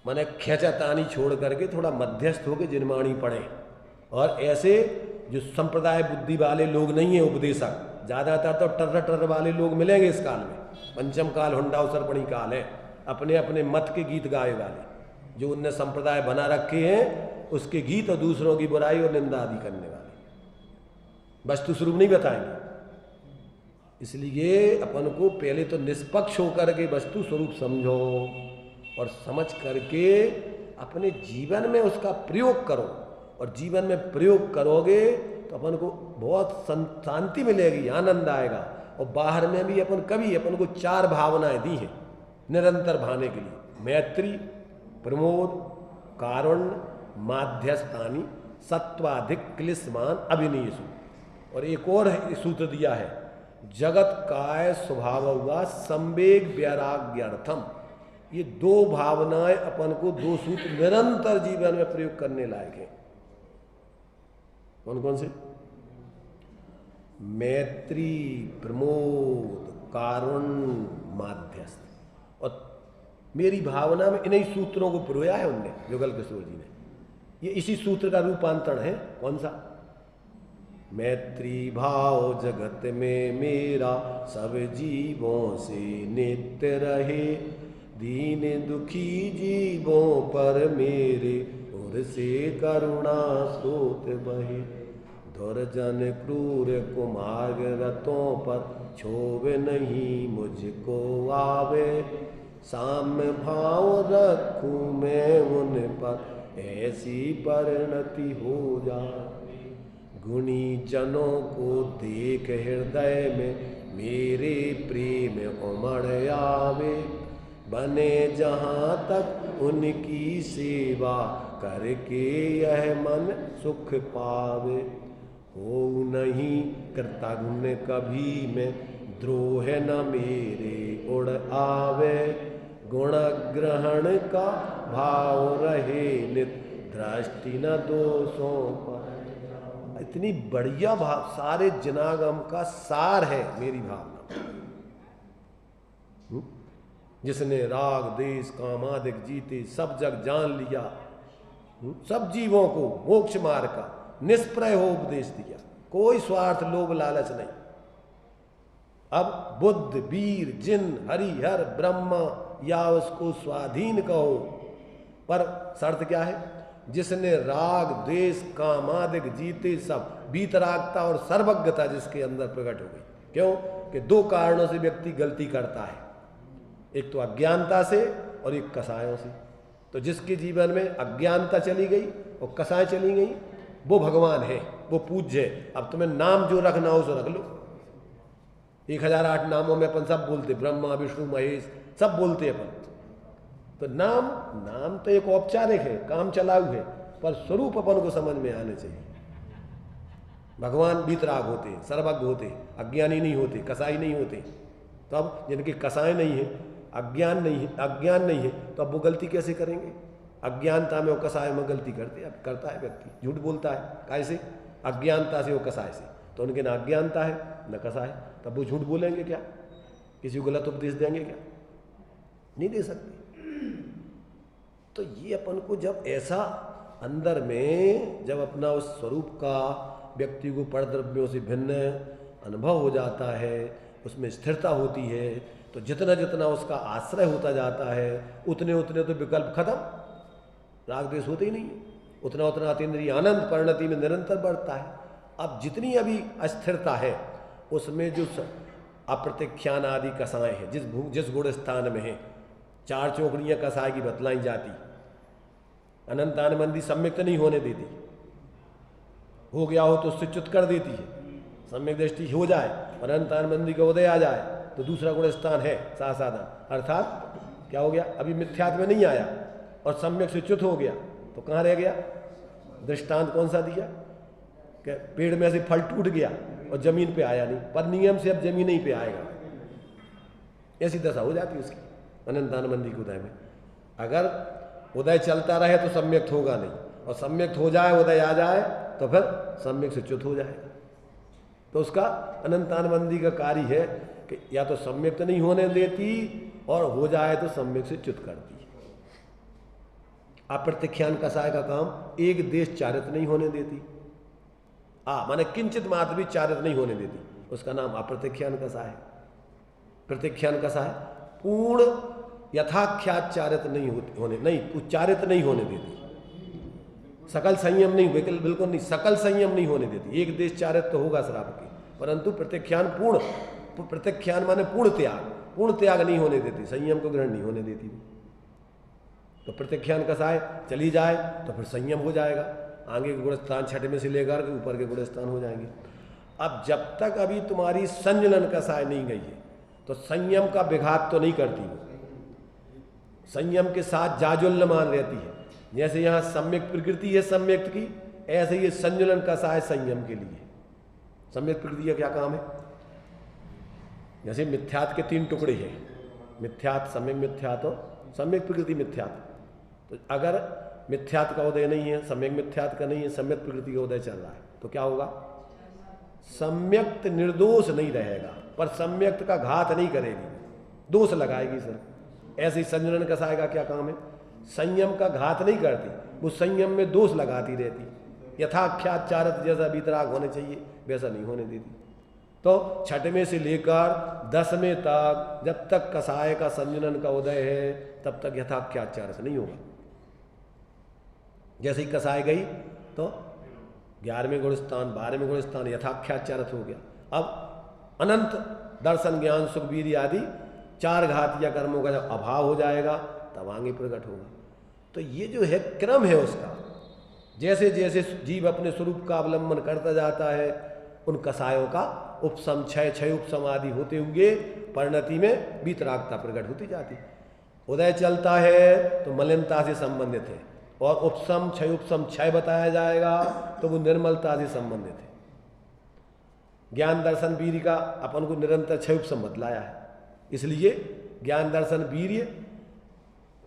माने खेचातानी छोड़ करके थोड़ा मध्यस्थ होकर जिनवाणी पढ़े। और ऐसे जो संप्रदाय बुद्धि वाले लोग नहीं है उपदेशक, ज़्यादातर तो टर्र वाले लोग मिलेंगे इस काल में। पंचम काल हुंडा सरपणी काल है, अपने अपने मत के गीत गाए वाले, जो उनने संप्रदाय बना रखे हैं उसके गीत और दूसरों की बुराई और निंदा आदि करने वाले, वस्तु स्वरूप नहीं बताएंगे। इसलिए अपन को पहले तो निष्पक्ष होकर के वस्तु स्वरूप समझो और समझ करके अपने जीवन में उसका प्रयोग करो, और जीवन में प्रयोग करोगे तो अपन को बहुत शांति मिलेगी, आनंद आएगा। और बाहर में भी अपन कभी अपन को 4 भावनाएं दी हैं निरंतर भाने के लिए, मैत्री, प्रमोद, कारुण्य, माध्यस्थानी, सत्वाधिक क्लिश्यमान अभिनीयसु। और एक और सूत्र दिया है, जगत काय स्वभाव हुआ संवेग वैराग्यर्थम। ये 2 भावनाएं अपन को 2 सूत्र निरंतर जीवन में प्रयोग करने लायक है। कौन कौन से? मैत्री, प्रमोद, कारुण्य, माध्यस्थ। और मेरी भावना में इन्हीं सूत्रों को पिरोया है उनने, जुगल किशोर जी ने। ये इसी सूत्र का रूपांतरण है। कौन सा? मैत्री भाव जगत में मेरा सब जीवों से नित्य रहे, दीन दुखी जीवों पर मेरे और से करुणा स्रोत बहे, दुर्जन क्रूर कुमार्ग रतों पर क्षोभ नहीं मुझको आवे, साम्य भाव रखूं मैं उन पर ऐसी परिणति हो जाए। गुणी जनों को देख हृदय में मेरे प्रेम उमड़ आवे, बने जहाँ तक उनकी सेवा करके यह मन सुख पावे। हो नहीं कृतघ्न कभी में द्रोह न मेरे उड़ आवे, गुण ग्रहण का भाव रहे नित दृष्टि न दोषों पर। इतनी बढ़िया भाव, सारे जनागम का सार है मेरी भावना। जिसने राग देश कामादिक जीते सब जग जान लिया, सब जीवों को मोक्ष मार्ग का निष्प्रय हो उपदेश दिया, कोई स्वार्थ लोभ लालच नहीं। अब बुद्ध वीर जिन हरिहर ब्रह्मा या उसको स्वाधीन कहो, पर शर्त क्या है? जिसने राग द्वेष कामादिक जीते सब, वीतरागता और सर्वज्ञता जिसके अंदर प्रकट हो गई। क्यों कि दो कारणों से व्यक्ति गलती करता है, एक तो अज्ञानता से और एक कसायों से। तो जिसके जीवन में अज्ञानता चली गई और कसाय चली गई, वो भगवान है, वो पूज्य है। अब तुम्हें नाम जो रखना हो सो रख लो। 1008 नामों में अपन सब बोलते, ब्रह्मा विष्णु महेश सब बोलते अपन। तो नाम तो एक औपचारिक है, काम चलाऊ है, पर स्वरूप अपन को समझ में आने चाहिए। भगवान वीतराग होते, सर्वज्ञ होते, अज्ञानी नहीं होते, कसाई नहीं होते। तो अब जिनके कसाय नहीं है, अज्ञान नहीं है, तो अब वो गलती कैसे करेंगे? अज्ञानता में वो कसाय में गलती करता है व्यक्ति, झूठ बोलता है। कैसे? अज्ञानता से वो कसाय से। तो उनके ना अज्ञानता है न कसाय, तब वो झूठ बोलेंगे क्या? किसी को गलत उपदेश देंगे क्या? नहीं दे सकते। तो ये अपन को जब ऐसा अंदर में जब अपना उस स्वरूप का व्यक्ति को परद्रव्यों से भिन्न अनुभव हो जाता है, उसमें स्थिरता होती है, तो जितना जितना उसका आश्रय होता जाता है उतने उतने तो विकल्प खत्म, राग द्वेष होते ही नहीं, उतना उतना अतीन्द्रिय आनंद परिणति में निरंतर बढ़ता है। अब जितनी अभी अस्थिरता है उसमें जो अप्रतिख्यान आदि कसाएं हैं, जिस गुण स्थान में है, 4 चौकड़ियाँ कसाय की बतलाई जाती, अनंत आनंदी सम्यक्त नहीं होने देती। हो गया हो तो उससे च्युत कर देती है, सम्यक दृष्टि हो जाए और अनंत आनंदी का उदय आ जाए तो दूसरा गुण स्थान है साधन, अर्थात क्या हो गया? अभी मिथ्यात्व में नहीं आया और सम्यक से च्युत हो गया, तो कहाँ रह गया? दृष्टांत कौन सा दिया कि पेड़ में से फल टूट गया और जमीन पे आया नहीं, पर नियम से अब जमीन ही पे आएगा। ऐसी दशा हो जाती है उसकी अनंत आनंदी के उदय में। अगर उदय चलता रहे तो सम्यक्त होगा नहीं, और सम्यक्त हो जाए, उदय आ जाए तो फिर सम्यक से च्युत हो जाएगा। तो उसका अनंत आनंदी का कार्य है कि या तो सम्यक्त नहीं होने देती और हो जाए तो सम्यक से च्युत करती है। अप्रतिख्यान कसाय का काम एक देश चारित नहीं होने देती, माने किंचित मात्र भी चारित नहीं होने देती, उसका नाम अप्रतिख्यान कसाय है। प्रतिख्यान कसाय पूर्ण यथाख्यात चारित नहीं उच्चारित नहीं होने देती, सकल संयम नहीं, बिल्कुल नहीं, सकल संयम नहीं होने देती। एक देश चारित तो होगा श्राप की, परंतु प्रतिख्यान प्रतिख्यान माने पूर्ण त्याग नहीं होने देती, संयम को ग्रहण नहीं होने देती। तो प्रतिख्यान कसाय चली जाए तो फिर संयम हो जाएगा, आगे के गुणस्थान छठे में से लेकर के ऊपर के गुणस्थान हो जाएंगे। अब जब तक अभी तुम्हारी संजलन कसाय नहीं गई है तो संयम का विघात तो नहीं करती, वो संयम के साथ जाजुल्यमान रहती है। जैसे यहाँ सम्यक प्रकृति है सम्यक्त की, ऐसे ये संजलन कसाय संयम के लिए। सम्यक प्रकृति का क्या काम है? जैसे मिथ्यात के 3 टुकड़े हैं, मिथ्यात, सम्यक मिथ्यात और सम्यक प्रकृति मिथ्यात। तो अगर मिथ्यात का उदय नहीं है, सम्यक मिथ्यात का नहीं है, सम्यक प्रकृति का उदय चल रहा है, तो क्या होगा? सम्यक्त निर्दोष नहीं रहेगा, पर सम्यक्त का घात नहीं करेगी, दोष लगाएगी सर। ऐसे ही संजलन कसाय का क्या काम है? संयम का घात नहीं करती, वो संयम में दोष लगाती रहती। यथाख्यात चारित जैसा वीतराग होने चाहिए वैसा नहीं होने देती। तो छठवें से लेकर 10वें तक जब तक कसाय का संजनन का उदय है तब तक यथाख्यात चारित नहीं होगा। जैसे ही कसाय गई तो 11वें गुण स्थान, 12वें गुण स्थान यथाख्याचारथ हो गया। अब अनंत दर्शन ज्ञान सुख वीर्य आदि 4 घातीय कर्मों का जब अभाव हो जाएगा तब आगे प्रकट होगा। तो ये जो है क्रम है उसका, जैसे जैसे जीव अपने स्वरूप का अवलंबन करता जाता है उन कसायों का उपशम क्षय उपशम आदि होते हुए परिणति में वीतरागता प्रकट होती जाती। उदय चलता है तो मलिनता से संबंधित है, और उपशम क्षय बताया जाएगा तो वो निर्मलता से संबंधित है। ज्ञान दर्शन वीर्य का अपन को निरंतर क्षय उपशम बतलाया है, इसलिए ज्ञान दर्शन वीर्य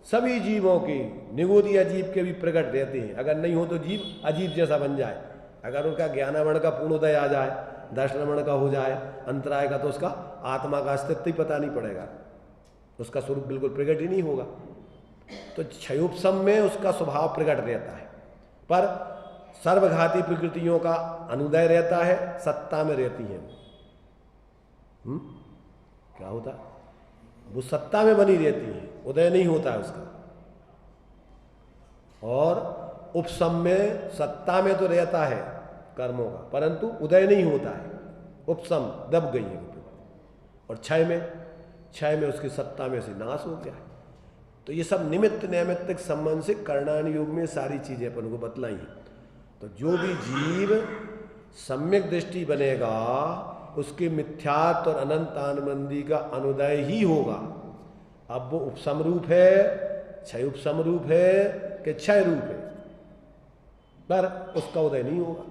सभी जीवों के निगोदी अजीब के भी प्रकट रहते हैं। अगर नहीं हो तो जीव अजीब जैसा बन जाए। अगर उनका ज्ञानावरण का पूर्णोदय आ जाए, दर्शनावरण का हो जाए, अंतराय का, तो उसका आत्मा का अस्तित्व ही पता नहीं पड़ेगा, उसका स्वरूप बिल्कुल प्रकट ही नहीं होगा। तो क्षयोपशम में उसका स्वभाव प्रकट रहता है, पर सर्वघाती प्रकृतियों का अनुदय रहता है, सत्ता में रहती है। क्या होता है? वो सत्ता में बनी रहती है, उदय नहीं होता है उसका। और उपशम में सत्ता में तो रहता है कर्मों का, परंतु उदय नहीं होता है, उपशम दब गई है। और क्षय में उसकी सत्ता में से नाश हो गया है। तो ये सब निमित्त नैमित्तिक संबंध से करणान योग में सारी चीजें अपन को बतलाई हैं। तो जो भी जीव सम्यक दृष्टि बनेगा उसके मिथ्यात्व और अनंत आनंदी का अनुदय ही होगा। अब वो उपशम रूप है, क्षय उपशम रूप है कि क्षय रूप है, पर उसका उदय नहीं होगा,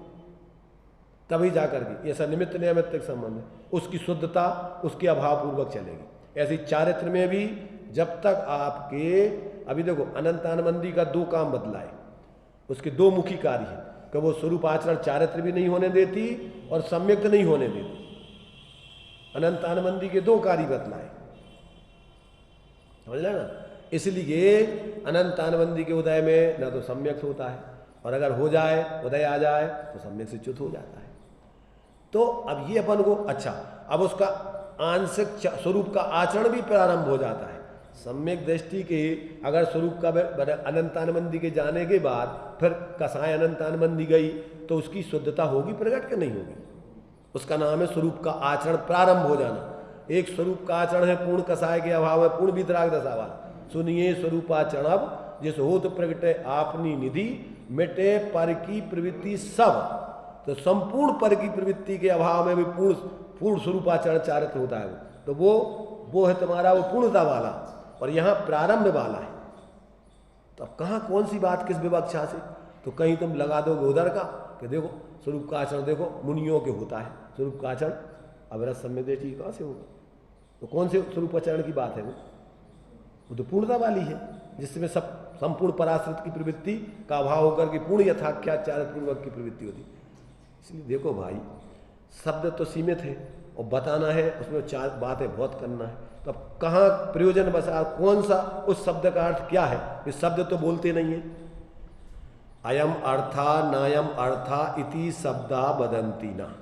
तभी जाकर के ऐसा निमित्त नैमित्तिक संबंध है। उसकी शुद्धता उसके अभाव पूर्वक चलेगी। ऐसी चारित्र में भी जब तक आपके, अभी देखो अनंत आनंदी का 2 काम बदलाए, उसके 2 मुखी कार्य है कि वो स्वरूप आचरण चारित्र भी नहीं होने देती और सम्यक्त नहीं होने देती। अनंत आनंदी के 2 कार्य बदलाए, समझ लेना। इसलिए अनंत आनंदी के उदय में न तो सम्यक्त होता है, और अगर हो जाए उदय आ जाए तो सम्यक से च्युत हो जाता है। तो अब ये अपन को, अच्छा, अब उसका आंशिक स्वरूप का आचरण भी प्रारंभ हो जाता है। सम्यक दृष्टि के अगर स्वरूप का अनंतानंदी के जाने के बाद फिर कसाय अनंतानंदी गई तो उसकी शुद्धता होगी प्रकट के नहीं होगी? उसका नाम है स्वरूप का आचरण प्रारंभ हो जाना। एक स्वरूप का आचरण है पूर्ण कसाय के अभाव में पूर्ण वीतराग दशा वाला। सुनिए स्वरूपाचरण अब जिस होत प्रगटे आपनी निधि मिटे पर की प्रवृत्ति सब। तो संपूर्ण पर की प्रवृत्ति के अभाव में भी पूर्ण स्वरूपाचरण चारित्र होता है। तो वो है तुम्हारा वो पूर्णता वाला, और यहाँ प्रारंभ वाला है। तो अब कहाँ कौन सी बात किस विवक्षा से? तो कहीं तुम लगा दोगे उधर का कि देखो स्वरूप का आचरण देखो मुनियों के होता है, स्वरूप का आचरण अविरत सम्यक दृष्टि कहाँ से होगा? तो कौन से स्वरूपाचरण की बात है? वो तो पूर्णता वाली है, जिसमें सब संपूर्ण पराश्रित की प्रवृत्ति का अभाव होकर के पूर्ण यथाख्याचार पूर्वक की प्रवृत्ति होती। इसलिए देखो भाई, शब्द तो सीमित है और बताना है उसमें 4 बातें बहुत करना है। तो अब कहाँ प्रयोजन बसा, कौन सा उस शब्द का अर्थ क्या है? ये शब्द तो बोलते नहीं है। अयम अर्था नायम अर्था इति शब्दा बदंती ना,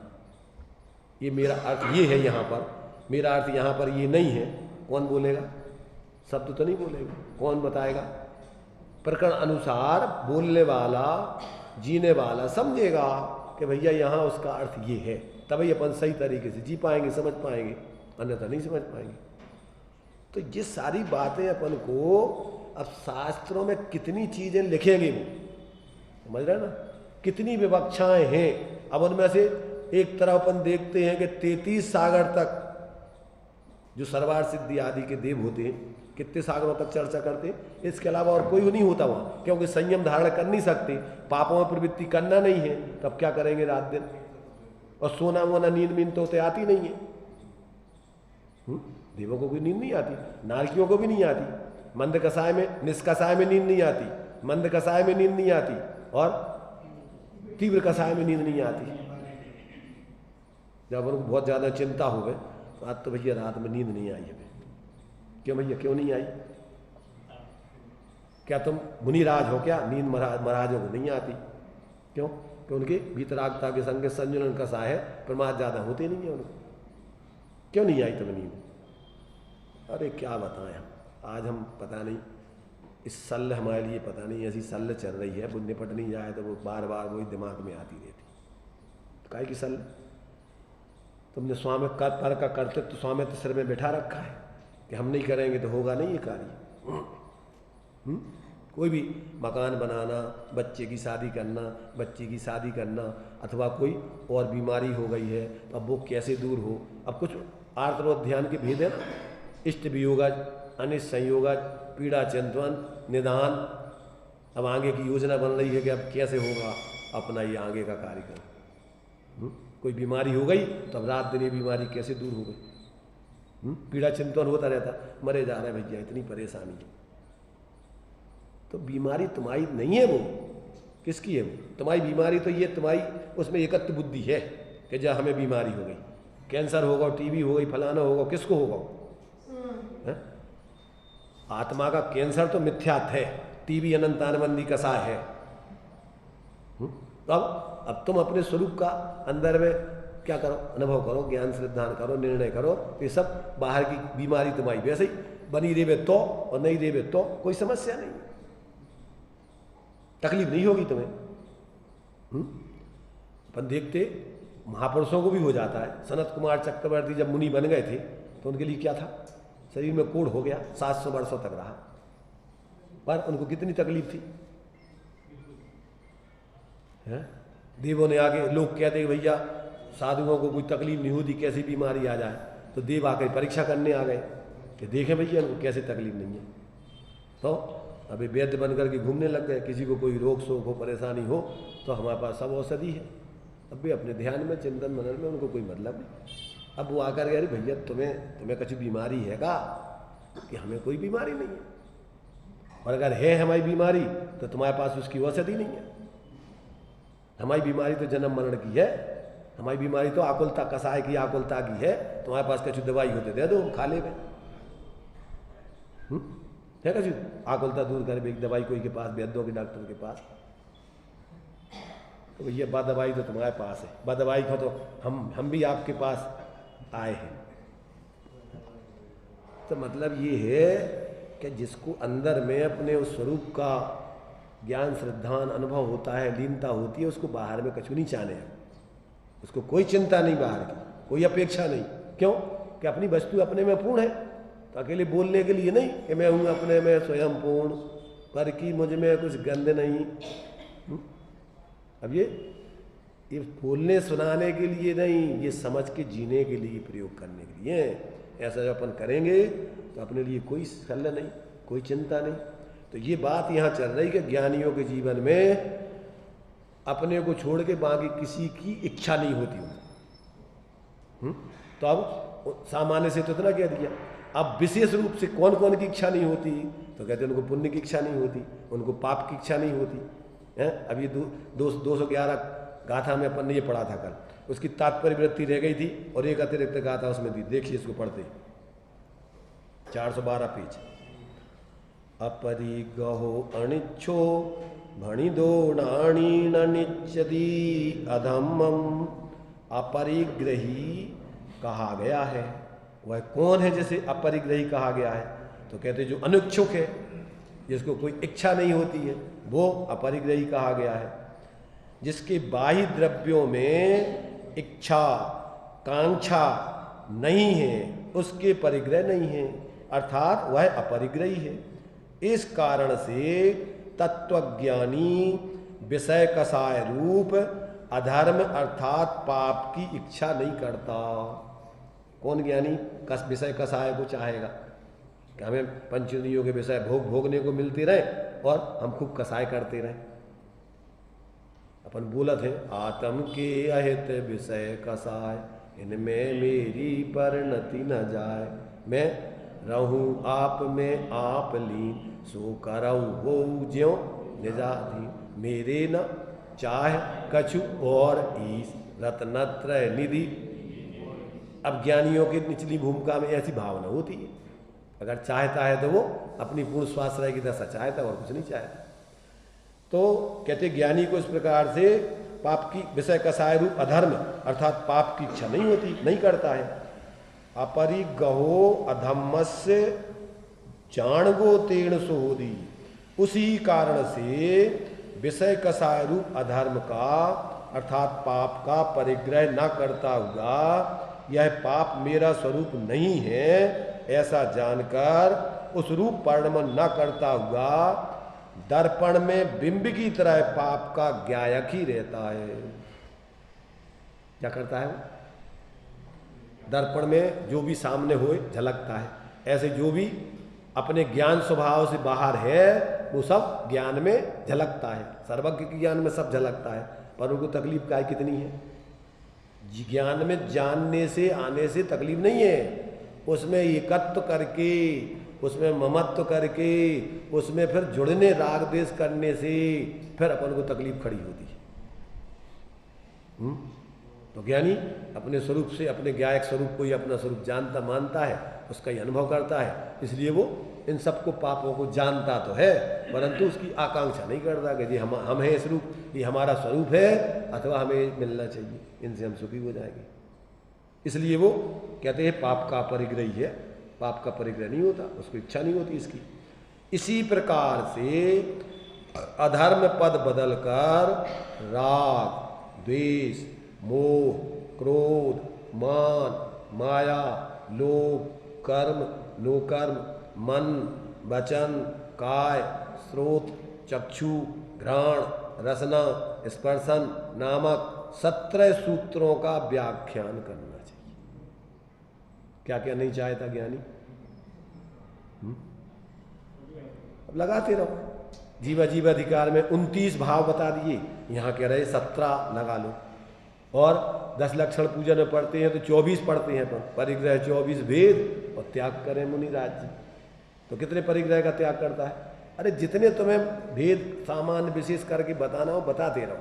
ये मेरा अर्थ ये है, यहाँ पर मेरा अर्थ यहाँ पर ये नहीं है। कौन बोलेगा? शब्द तो नहीं बोलेगा, कौन बताएगा? प्रकरण अनुसार बोलने वाला जीने वाला समझेगा कि भैया यहाँ उसका अर्थ ये है, तभी अपन सही तरीके से जी पाएंगे, समझ पाएंगे, अन्यथा नहीं समझ पाएंगे। तो ये सारी बातें अपन को अब शास्त्रों में कितनी चीजें लिखेंगे वो, समझ रहे हैं ना, कितनी विवक्षाएं हैं। अब उनमें से एक तरफ अपन देखते हैं कि 33 सागर तक जो सर्वार सिद्धि आदि के देव होते हैं, कितने सागरों तक चर्चा करते हैं। इसके अलावा और कोई नहीं होता वहाँ, क्योंकि संयम धारण कर नहीं सकते, पापों में प्रवृत्ति करना नहीं है, तब क्या करेंगे रात दिन? और सोना वोना नींद मींद तो होते आती नहीं है। देवों को कोई नींद नहीं आती, नारकियों को भी नहीं आती, मंद कसाय में निष्कसाय में नींद नहीं आती, मंद कसाय में नींद नहीं आती, और तीव्र कसाय में नींद नहीं आती। जब उनको बहुत ज़्यादा चिंता हो गए तो आज तो भैया रात में नींद नहीं आई है। क्यों भैया, क्यों नहीं आई? क्या तुम मुनिराज हो क्या? नींद महाराजों को नहीं आती। क्यों? कि उनके भीतरागता के संग संजुलन कसा है, प्रमाद ज़्यादा होते नहीं है उनको। क्यों नहीं आई तुम्हें नींद? अरे क्या बताएं हम, आज हम पता नहीं, इस सल्ल हमारे लिए पता नहीं ऐसी सल्ल चल रही है, वो निपट नहीं जाए तो वो बार बार वही दिमाग में आती रहती। काहे की सल? तुमने स्वामित्व का पर का कर्तव्य तो स्वामित्व सिर में बैठा रखा है कि हम नहीं करेंगे तो होगा नहीं ये कार्य। कोई भी मकान बनाना, बच्चे की शादी करना, बच्चे की शादी करना, अथवा कोई और बीमारी हो गई है तो अब वो कैसे दूर हो। अब कुछ आर्त और ध्यान के भेद है ना, इष्ट वियोगज, अनिष्ट संयोगज, पीड़ा चिंतन, निदान। अब आगे की योजना बन रही है कि अब कैसे होगा अपना ये आगे का कार्यक्रम। कोई बीमारी हो गई तो अब रात दिन ये बीमारी कैसे दूर हो गई। पीड़ा चिंतन होता रहता, मरे जा रहे भैया, इतनी परेशानी है। तो बीमारी तुम्हारी नहीं है, वो किसकी है? वो तुम्हारी बीमारी तो ये तुम्हारी उसमें एकत्व बुद्धि है कि जब हमें बीमारी हो गई, कैंसर होगा, टीबी हो गई, फलाना होगा, किसको होगा? आत्मा का कैंसर तो मिथ्यात्व है, टीबी अनंतानबंदी कसाय है। तो अब तुम अपने स्वरूप का अंदर में क्या करो? अनुभव करो, ज्ञान श्रद्धान करो, निर्णय करो। ये सब बाहर की बीमारी तुम्हारी वैसे ही बनी देवे तो और नहीं देवे तो कोई समस्या नहीं, तकलीफ नहीं होगी तुम्हें। अपन देखते महापुरुषों को भी हो जाता है। सनत कुमार चक्रवर्ती जब मुनि बन गए थे तो उनके लिए क्या था? शरीर में कोढ़ हो गया, 700 वर्षों तक रहा, पर उनको कितनी तकलीफ थी। देवों ने आगे, लोग कहते हैं भैया साधुओं को कोई तकलीफ नहीं होती, कैसी बीमारी आ जाए, तो देव आकर परीक्षा करने आ गए कि देखें भैया उनको कैसे तकलीफ नहीं है। तो अभी वैद्य बन करके घूमने लग गए, किसी को कोई रोग शोक हो, परेशानी हो तो हमारे पास सब औषधि है। अब भी अपने ध्यान में, चिंतन मनन में उनको कोई मतलब नहीं। अब वो आकर कह रही भैया तुम्हें कुछ बीमारी है का? कि हमें कोई बीमारी नहीं है, और अगर है हमारी बीमारी तो तुम्हारे पास उसकी औषधि नहीं है। हमारी बीमारी तो जन्म मरण की है, हमारी बीमारी तो आकुलता, कसाय की आकुलता की है। तुम्हारे पास कुछ दवाई होते दे दो, खा ले। है कछु आकुलता दूर करे एक दवाई कोई के पास, वैद्यों के डॉक्टर के पास। तो भैया बा दवाई तो तुम्हारे पास है, बा दवाई को तो हम भी आपके पास आए हैं। तो मतलब ये है कि जिसको अंदर में अपने उस स्वरूप का ज्ञान श्रद्धान अनुभव होता है, लीनता होती है, उसको बाहर में कछु नहीं चाहने, उसको कोई चिंता नहीं बाहर की, कोई अपेक्षा नहीं। क्यों? कि अपनी वस्तु अपने में पूर्ण है, तो अकेले बोलने के लिए नहीं कि मैं हूँ अपने में स्वयं पूर्ण, पर कि मुझ में कुछ गंध नहीं। अब ये बोलने सुनाने के लिए नहीं, ये समझ के जीने के लिए, प्रयोग करने के लिए। ऐसा जब अपन करेंगे तो अपने लिए कोई शल्य नहीं, कोई चिंता नहीं। तो ये बात यहाँ चल रही कि ज्ञानियों के जीवन में अपने को छोड़ के बाकी किसी की इच्छा नहीं होती उनको। तो अब सामान्य से तो इतना कह दिया, अब विशेष रूप से कौन कौन की इच्छा नहीं होती? तो कहते हैं उनको पुण्य की इच्छा नहीं होती, उनको पाप की इच्छा नहीं होती है। अब ये 211 गाथा में अपन ने ये पढ़ा था कल, उसकी तात्पर्य वृत्ति रह गई थी और एक अतिरिक्त गाथा उसमें दी। देखिए इसको पढ़ते, 412 पेज। अपरिगहो अनिच्छो भणिदोणाणी न निच्यति अधम्मम। अपरिग्रही कहा गया है, वह कौन है जैसे अपरिग्रही कहा गया है? तो कहते जो अनिच्छुक है, जिसको कोई इच्छा नहीं होती है, वो अपरिग्रही कहा गया है। जिसके बाह्य द्रव्यों में इच्छा कांक्षा नहीं है, उसके परिग्रह नहीं है, अर्थात वह अपरिग्रही है। इस कारण से तत्वज्ञानी विषय कसाय रूप अधर्म अर्थात पाप की इच्छा नहीं करता। कौन ज्ञानी विषय कसाय को चाहेगा कि हमें पंचेंद्रियों के विषय भोगने को मिलते रहे और हम खूब कसाय करते रहे। अपन बोलत है आत्म के अहित विषय कसाय, इनमें मेरी परिणति न जाए। मैं रहूं आप में आप लीन, सो करऊ हो ज्यों निजाधीन। मेरे न चाह कछु और ईश, रत्नत्रय निधि। अब ज्ञानियों की निचली भूमिका में ऐसी भावना होती है, अगर चाहता है तो वो अपनी पूर्ण स्वाश्रय की दशा चाहता है और कुछ नहीं चाहता। तो कहते ज्ञानी को इस प्रकार से पाप की विषय कसाय रूप अधर्म अर्थात पाप की इच्छा नहीं होती, नहीं करता है। अपरिगहो अधम्मस्य जाणगो तेण सोदी। उसी कारण से विषय कसाय रूप अधर्म का अर्थात पाप का परिग्रह न करता हुआ यह पाप मेरा स्वरूप नहीं है ऐसा जानकर उस रूप परिणमन न करता हुआ दर्पण में बिंब की तरह पाप का ज्ञायक ही रहता है। क्या करता है वो? दर्पण में जो भी सामने होए झलकता है, ऐसे जो भी अपने ज्ञान स्वभाव से बाहर है वो सब ज्ञान में झलकता है। सर्वज्ञ के ज्ञान में सब झलकता है, पर उनको तकलीफ काय कितनी है? ज्ञान में जानने से आने से तकलीफ नहीं है, उसमें एकत्व करके, उसमें ममत्व करके, उसमें फिर जुड़ने राग द्वेष करने से फिर अपन को तकलीफ खड़ी होती है। तो ज्ञानी अपने स्वरूप से, अपने ज्ञायक स्वरूप को ही अपना स्वरूप जानता मानता है, उसका ही अनुभव करता है, इसलिए वो इन सबको पापों को जानता तो है परंतु उसकी आकांक्षा नहीं करता कि जी हम हैं स्वरूप, ये हमारा स्वरूप है अथवा हमें मिलना चाहिए, इनसे हम सुखी हो जाएंगे। इसलिए वो कहते हैं पाप का परिग्रही है, पाप का परिग्रह नहीं होता, उसको इच्छा नहीं होती इसकी। इसी प्रकार से अधर्म पद बदलकर राग द्वेष मोह क्रोध मान माया लोभ कर्म नोकर्म मन वचन काय श्रोत चक्षु घ्राण रसना स्पर्शन नामक 17 सूत्रों का व्याख्यान करना चाहिए। क्या क्या नहीं चाहता ज्ञानी? अब लगाते रहो। जीवा जीव अधिकार में 29 भाव बता दिए, यहाँ कह रहे 17 लगा लो। और 10 लक्षण पूजन में पढ़ते हैं तो 24 पढ़ते हैं, तो परिग्रह 24 भेद और त्याग करें मुनिराज जी। तो कितने परिग्रह का त्याग करता है? अरे जितने तुम्हें भेद सामान्य विशेष करके बताना हो बताते रहो,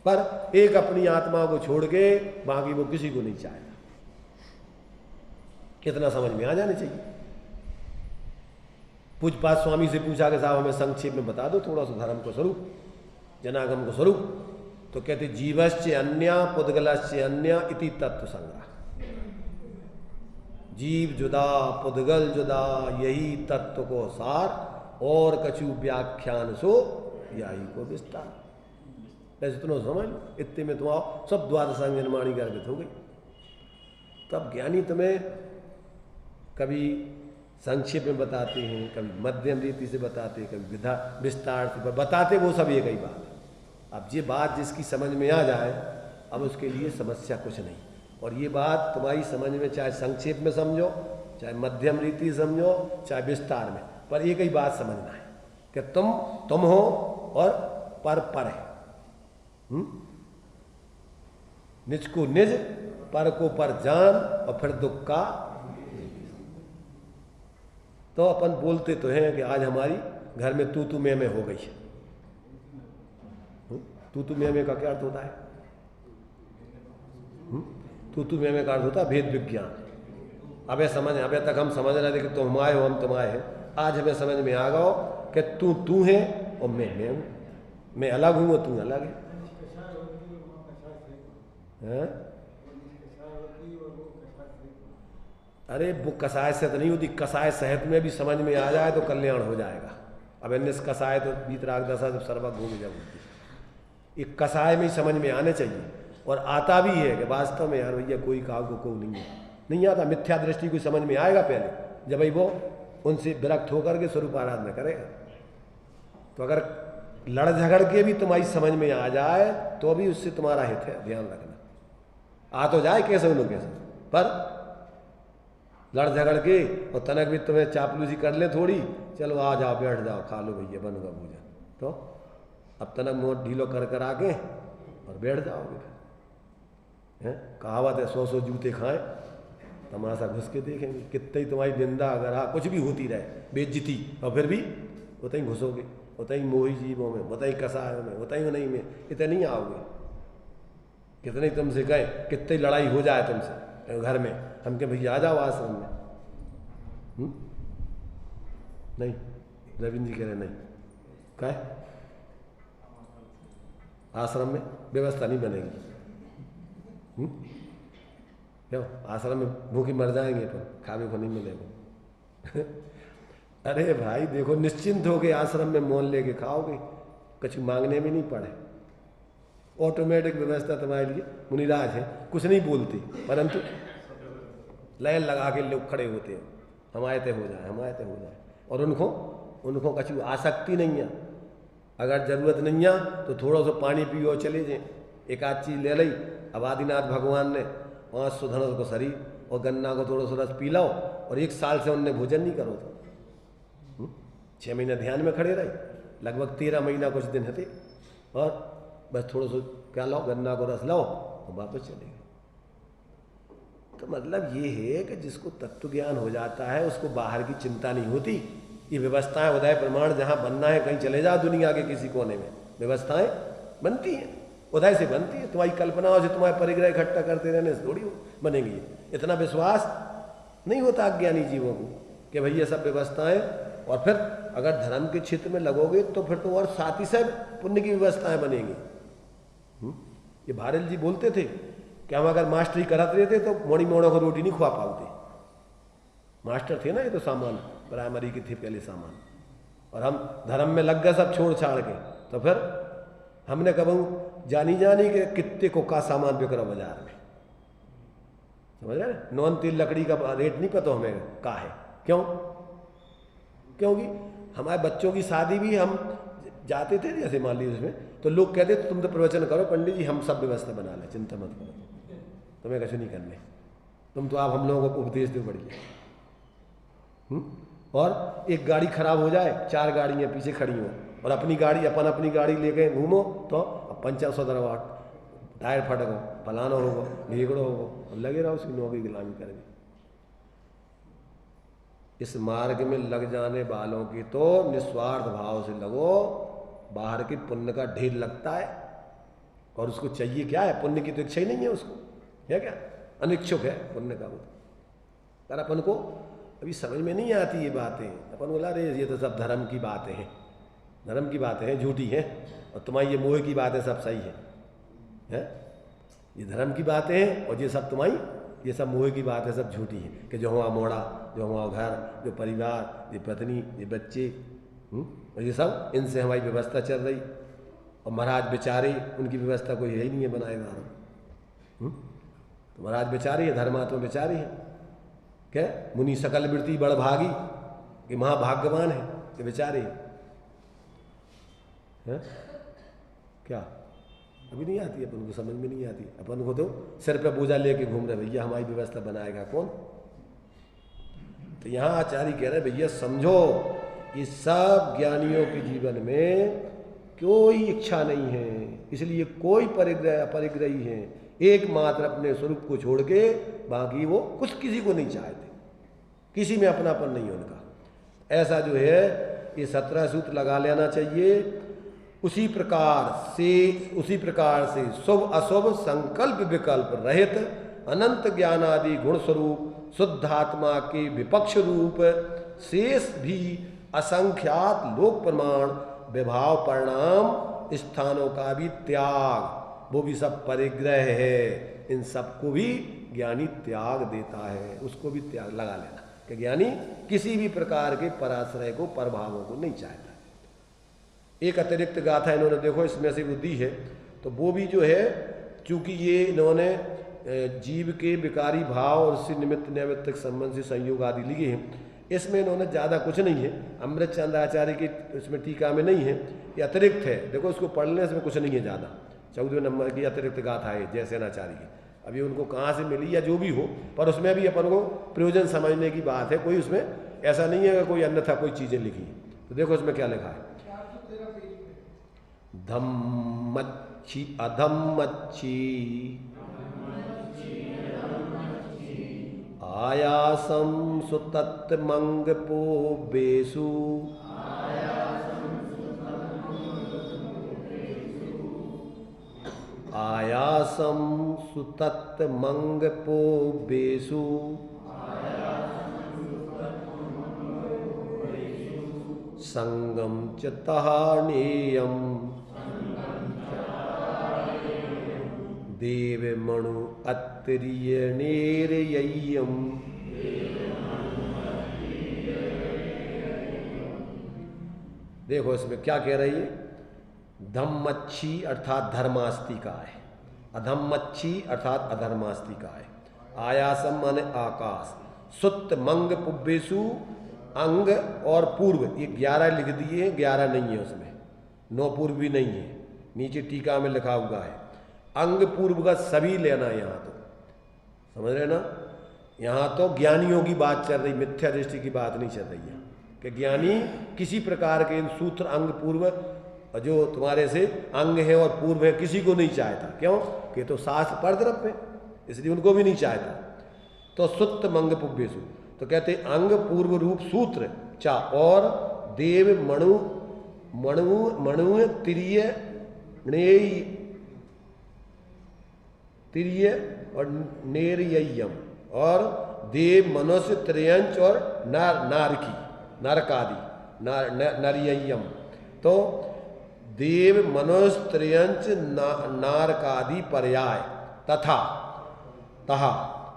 पर एक अपनी आत्मा को छोड़ के बाकी वो किसी को नहीं चाहेगा। कितना समझ में आ जाने चाहिए। पूजपात स्वामी से पूछा कि साहब हमें संक्षेप में बता दो थोड़ा सा धर्म को स्वरूप, जनागम को स्वरूप। तो कहते जीवश्च अन्य पुद्गलश्च अन्य इति तत्व संग्रह। जीव जुदा पुद्गल जुदा, यही तत्व को सार, और कछु व्याख्यान सो यही को विस्तार। ऐसे तुम समझ लो, इतने में तुम आओ सब द्वादशांग निर्माणी गर्भित हो गई। तब ज्ञानी तुम्हें कभी संक्षेप में बताते हैं, कभी मध्यम रीति से बताते, कभी विधा विस्तार से बताते, वो सब एक ही बात है। अब ये बात जिसकी समझ में आ जाए अब उसके लिए समस्या कुछ नहीं। और ये बात तुम्हारी समझ में चाहे संक्षेप में समझो, चाहे मध्यम रीति समझो, चाहे विस्तार में, पर एक ही बात समझना है कि तुम हो और पर है। निज को निज, पर को पर जान, और फिर दुख का। तो अपन बोलते तो हैं कि आज हमारी घर में तू मैं हो गई है। तू मैं का क्या अर्थ होता है? तू मैं का अर्थ होता है भेद विज्ञान। अबे तक हम समझ रहे थे कि तुम आए हो हम तुम आए हैं, आज हमें समझ में आ गया कि तू है और मैं हूं, मैं अलग हूं और तू अलग है। अरे वो कसाय से तो नहीं होती, कसाय सहित में भी समझ में आ जाए तो कल्याण हो जाएगा। अब इन्हें कसाय तो बीतराग दशा जब सर्वज्ञ हो गया, एक कसाय में ही समझ में आने चाहिए। और आता भी है कि वास्तव में यार भैया कोई काल को नहीं आता। मिथ्या दृष्टि को समझ में आएगा पहले, जब भाई वो उनसे विरक्त होकर के स्वरूप आराधना करेगा। तो अगर लड़ झगड़ के भी तुम्हारी समझ में आ जाए तो भी उससे तुम्हारा हित है, ध्यान रखना। आ तो जाए कैसे उन्होंने कैसे, पर लड़ झगड़ के और तनक भी तुम्हें चापलूसी कर ले थोड़ी, चलो आ जाओ बैठ जाओ खा लो भैया बनूंगा भूजा, तो अब तनक मुँह ढीलो कर आके और बैठ जाओगे फिर। कहावत है 100 जूते खाएं तमाशा घुस के देखेंगे। कितने ही तुम्हारी निंदा अगर कुछ भी होती रहे, बेइज्जती, और फिर भी उतना ही घुसोगे, उतना ही मोही जीवों में, उतना ही कसायों में, उतना ही नहीं में, इतने नहीं आओगे। कितने ही तुमसे कहें, कितनी लड़ाई हो जाए तुमसे घर में, हम के भैया आ जाओ आश्रम में। नहीं, रविंद्र जी कह रहे नहीं, कहे आश्रम में व्यवस्था नहीं बनेगी। क्यों? आश्रम में भूखे मर जाएंगे पर खाने को नहीं मिलेगा। अरे भाई देखो, निश्चिंत हो गए आश्रम में मोल लेके खाओगे, कुछ मांगने भी नहीं पड़े। ऑटोमेटिक व्यवस्था तुम्हारे लिए मुनिराज है, कुछ नहीं बोलते, परंतु लाइन लगा के लोग खड़े होते हैं, हमारे ते हो जाए, हमारे ते हो जाए। और उनको कछु आसक्ति नहीं है, अगर जरूरत नहीं है तो थोड़ा सा पानी पियो चले जाए, एक आध चीज ले ली। अब आदिनाथ भगवान ने 500 धनुष को शरीर और गन्ना को थोड़ा सा रस पी लो, और 1 साल से उनने भोजन नहीं करो तो 6 महीने ध्यान में खड़े रहे, लगभग 13 महीना कुछ दिन हते, और बस थोड़ा सा क्या लो, गन्ना को रस लो और वापस चले गए। तो मतलब ये है कि जिसको तत्व ज्ञान हो जाता है उसको बाहर की चिंता नहीं होती। ये व्यवस्थाएं उदय प्रमाण जहाँ बनना है, कहीं चले जाओ दुनिया के किसी कोने में, व्यवस्थाएं बनती हैं, उदय से बनती है। तुम्हारी कल्पनाओं से तुम्हारे परिग्रह इकट्ठा करते रहने से थोड़ी बनेंगी। इतना विश्वास नहीं होता अज्ञानी जीवों को कि भाई ये सब व्यवस्थाएं, और फिर अगर धर्म के क्षेत्र में लगोगे तो फिर तो और साथ ही साथ पुण्य की व्यवस्थाएं बनेंगी। ये भारत जी बोलते थे कि हम अगर मास्टरी करते रहते तो मोड़ी मोड़ों को रोटी नहीं खुआ पाते। मास्टर थे ना, ये तो सामान प्राइमरी के थे पहले सामान, और हम धर्म में लग गए सब छोड़ छाड़ के, तो फिर हमने कभी जानी के कितने को का सामान बिक रहा बाजार में, समझ रहे? नॉन तेल लकड़ी का रेट नहीं पता हमें का है, क्यों? क्योंकि हमारे बच्चों की शादी भी हम जाते थे जैसे मान लीजिए उसमें, तो लोग कहते थे तुम तो प्रवचन करो पंडित जी, हम सब व्यवस्था बना लें, चिंता मत करो, तुम्हें कुछ नहीं करने, तुम तो आप हम लोगों को उपदेश दो बढ़िया। और एक गाड़ी खराब हो जाए, 4 गाड़ियाँ पीछे खड़ी हों, और अपनी गाड़ी लेके घूमो तो 500 दरवाट टायर फट गो, फलाना होगा, ढीगड़ो होगा, और लगे रहो उसकी नौकरी गुलामी करेंगे। इस मार्ग में लग जाने वालों की तो निस्वार्थ भाव से लगो, बाहर के पुण्य का ढेर लगता है, और उसको चाहिए क्या है? पुण्य की तो इच्छा ही नहीं है उसको, है क्या? अनिच्छुक है पुण्य का वो। पर अपन को अभी समझ में नहीं आती ये बातें, अपन बोला अरे ये तो सब धर्म की बातें हैं, धर्म की बातें हैं झूठी हैं, और तुम्हारी ये मोह की बातें सब सही है? ये धर्म की बातें हैं, और ये सब तुम्हारी ये सब मोह की बातें सब झूठी हैं, कि जो हुआ मोड़ा, जो हुआ घर, जो परिवार, ये पत्नी, ये बच्चे, और ये सब इनसे हमारी व्यवस्था चल रही, और महाराज बेचारे, उनकी व्यवस्था कोई है ही नहीं है बनाएगा। तो महाराज बेचारे हैं, धर्मात्मा बेचारे हैं, क्या मुनि सकल वृत्ति बड़ भागी, कि महाभाग्यवान है कि बेचारे हैं? क्या अभी नहीं आती अपन को, समझ में नहीं आती। अपन को तो सिर पे बोझा लेके घूम रहे, भैया हमारी व्यवस्था बनाएगा कौन? तो यहाँ आचार्य कह रहे भैया समझो, ये सब ज्ञानियों के जीवन में कोई इच्छा नहीं है, इसलिए कोई परिग्रह अपरिग्रही है, एकमात्र अपने स्वरूप को छोड़ के बाकी वो कुछ किसी को नहीं चाहते, किसी में अपनापन नहीं है उनका। ऐसा जो है ये 17 सूत्र लगा लेना चाहिए। उसी प्रकार से शुभ अशुभ संकल्प विकल्प रहित अनंत ज्ञानादि गुण स्वरूप शुद्धात्मा के विपक्ष रूप शेष भी असंख्यात लोक प्रमाण विभाव परिणाम स्थानों का भी त्याग, वो भी सब परिग्रह है। इन सबको भी ज्ञानी त्याग देता है, उसको भी त्याग लगा लेना कि ज्ञानी किसी भी प्रकार के पराश्रय को, प्रभावों को नहीं चाहता। एक अतिरिक्त गाथा इन्होंने देखो इसमें से बुद्धि है, तो वो भी जो है चूंकि ये इन्होंने जीव के विकारी भाव और उससे निमित्त नैमित्तिक संबंध से संयोग आदि लिए हैं, इसमें इन्होंने ज़्यादा कुछ नहीं है। अमृत चंद आचार्य की इसमें टीका में नहीं है, ये अतिरिक्त है। देखो इसको पढ़ने से कुछ नहीं है ज़्यादा, 14वें नंबर की अतिरिक्त गाथा है जयसेनाचार्य की। अभी उनको कहाँ से मिली या जो भी हो, पर उसमें भी अपन को प्रयोजन समझने की बात है, कोई उसमें ऐसा नहीं है कि कोई अन्यथा कोई चीज़ें लिखी। तो देखो इसमें क्या लिखा है, धम्मच्छि अधम्मच्छि आयासं सुतत्मंगपो बेसु आयासं सुतत्मंगपो बेसु संगम च तहानेयम् देवमणु अत्रियणेरय्यम्। देखो इसमें क्या कह रही है, धम्मच्छी अर्थात धर्मास्तिकाय, अधम्मच्छी अर्थात अधर्मास्तिकाय, आयासम माने आकाश, सुत्त मंग पुब्बेसु अंग और पूर्व, ये 11 लिख दिए हैं, 11 नहीं है उसमें, 9 पूर्व भी नहीं है, नीचे टीका में लिखा हुआ है। अंग पूर्व का सभी लेना है यहाँ, तो समझ रहे ना, यहाँ तो ज्ञानियों की बात चल रही, मिथ्या दृष्टि की बात नहीं चल रही है कि ज्ञानी किसी प्रकार के इन सूत्र अंग पूर्व जो तुम्हारे से अंग है और पूर्व है किसी को नहीं चाहता। क्यों? कि तो शास्त्र परद्रव्य है, इसलिए उनको भी नहीं चाहता। तो सुत्त मंग पुब्बेसु, तो कहते अंग पूर्व रूप सूत्र चा, और देव मणु मणु मणु तिरिय तिरिय और नेरियम, और देव मनुष्य त्रयंच और नारकी नरकादि नरियम, तो देव मनुष्य त्रयंच नारकादि पर्याय तथा तहा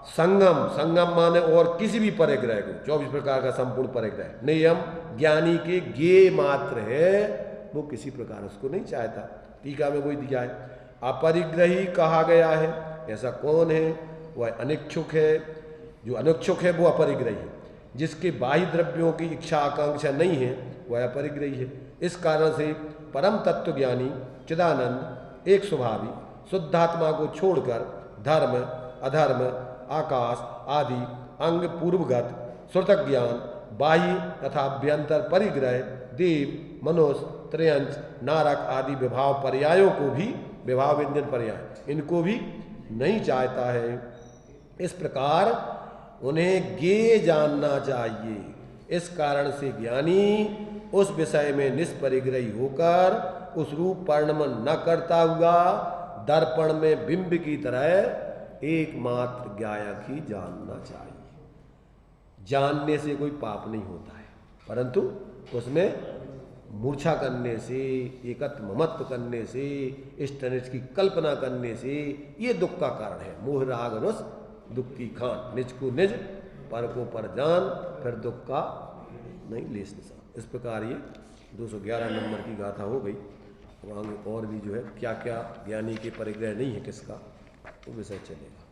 संगम, संगम माने और किसी भी परिग्रह को, 24 प्रकार का संपूर्ण परिग्रह, नियम ज्ञानी के ज्ञेय मात्र है, वो किसी प्रकार उसको नहीं चाहता। टीका में वही दिया है, अपरिग्रही कहा गया है। ऐसा कौन है? वह अनिच्छुक है, जो अनिच्छुक है वो अपरिग्रही है। जिसके बाह्य द्रव्यों की इच्छा आकांक्षा नहीं है वह अपरिग्रही है। इस कारण से परम तत्व ज्ञानी चिदानंद एक स्वभावी शुद्धात्मा को छोड़कर धर्म अधर्म आकाश आदि अंग पूर्वगत श्रुतक ज्ञान बाह्य तथा अभ्यंतर परिग्रह देव मनुष्य त्रयंच नारक आदि विभाव पर्यायों को भी, विभाव व्यंजन पर्याय, इनको भी नहीं चाहता है। इस प्रकार उन्हें ज्ञेय जानना चाहिए। इस कारण से ज्ञानी उस विषय में निष्परिग्रही होकर उस रूप परिणमन न करता हुआ दर्पण में बिंब की तरह एकमात्र ज्ञायक ही जानना चाहिए। जानने से कोई पाप नहीं होता है, परंतु उसमें मूर्छा करने से, एकत्व ममत्व करने से, इष्ट अनिष्ट की कल्पना करने से ये दुख का कारण है। मोह राग रस दुख की खान, निज को निज पर को पर जान, फिर दुख का नहीं लेस निशान। इस प्रकार ये 211 नंबर की गाथा हो गई। अब आगे और भी जो है क्या क्या ज्ञानी के परिग्रह नहीं है किसका, वो विषय चलेगा।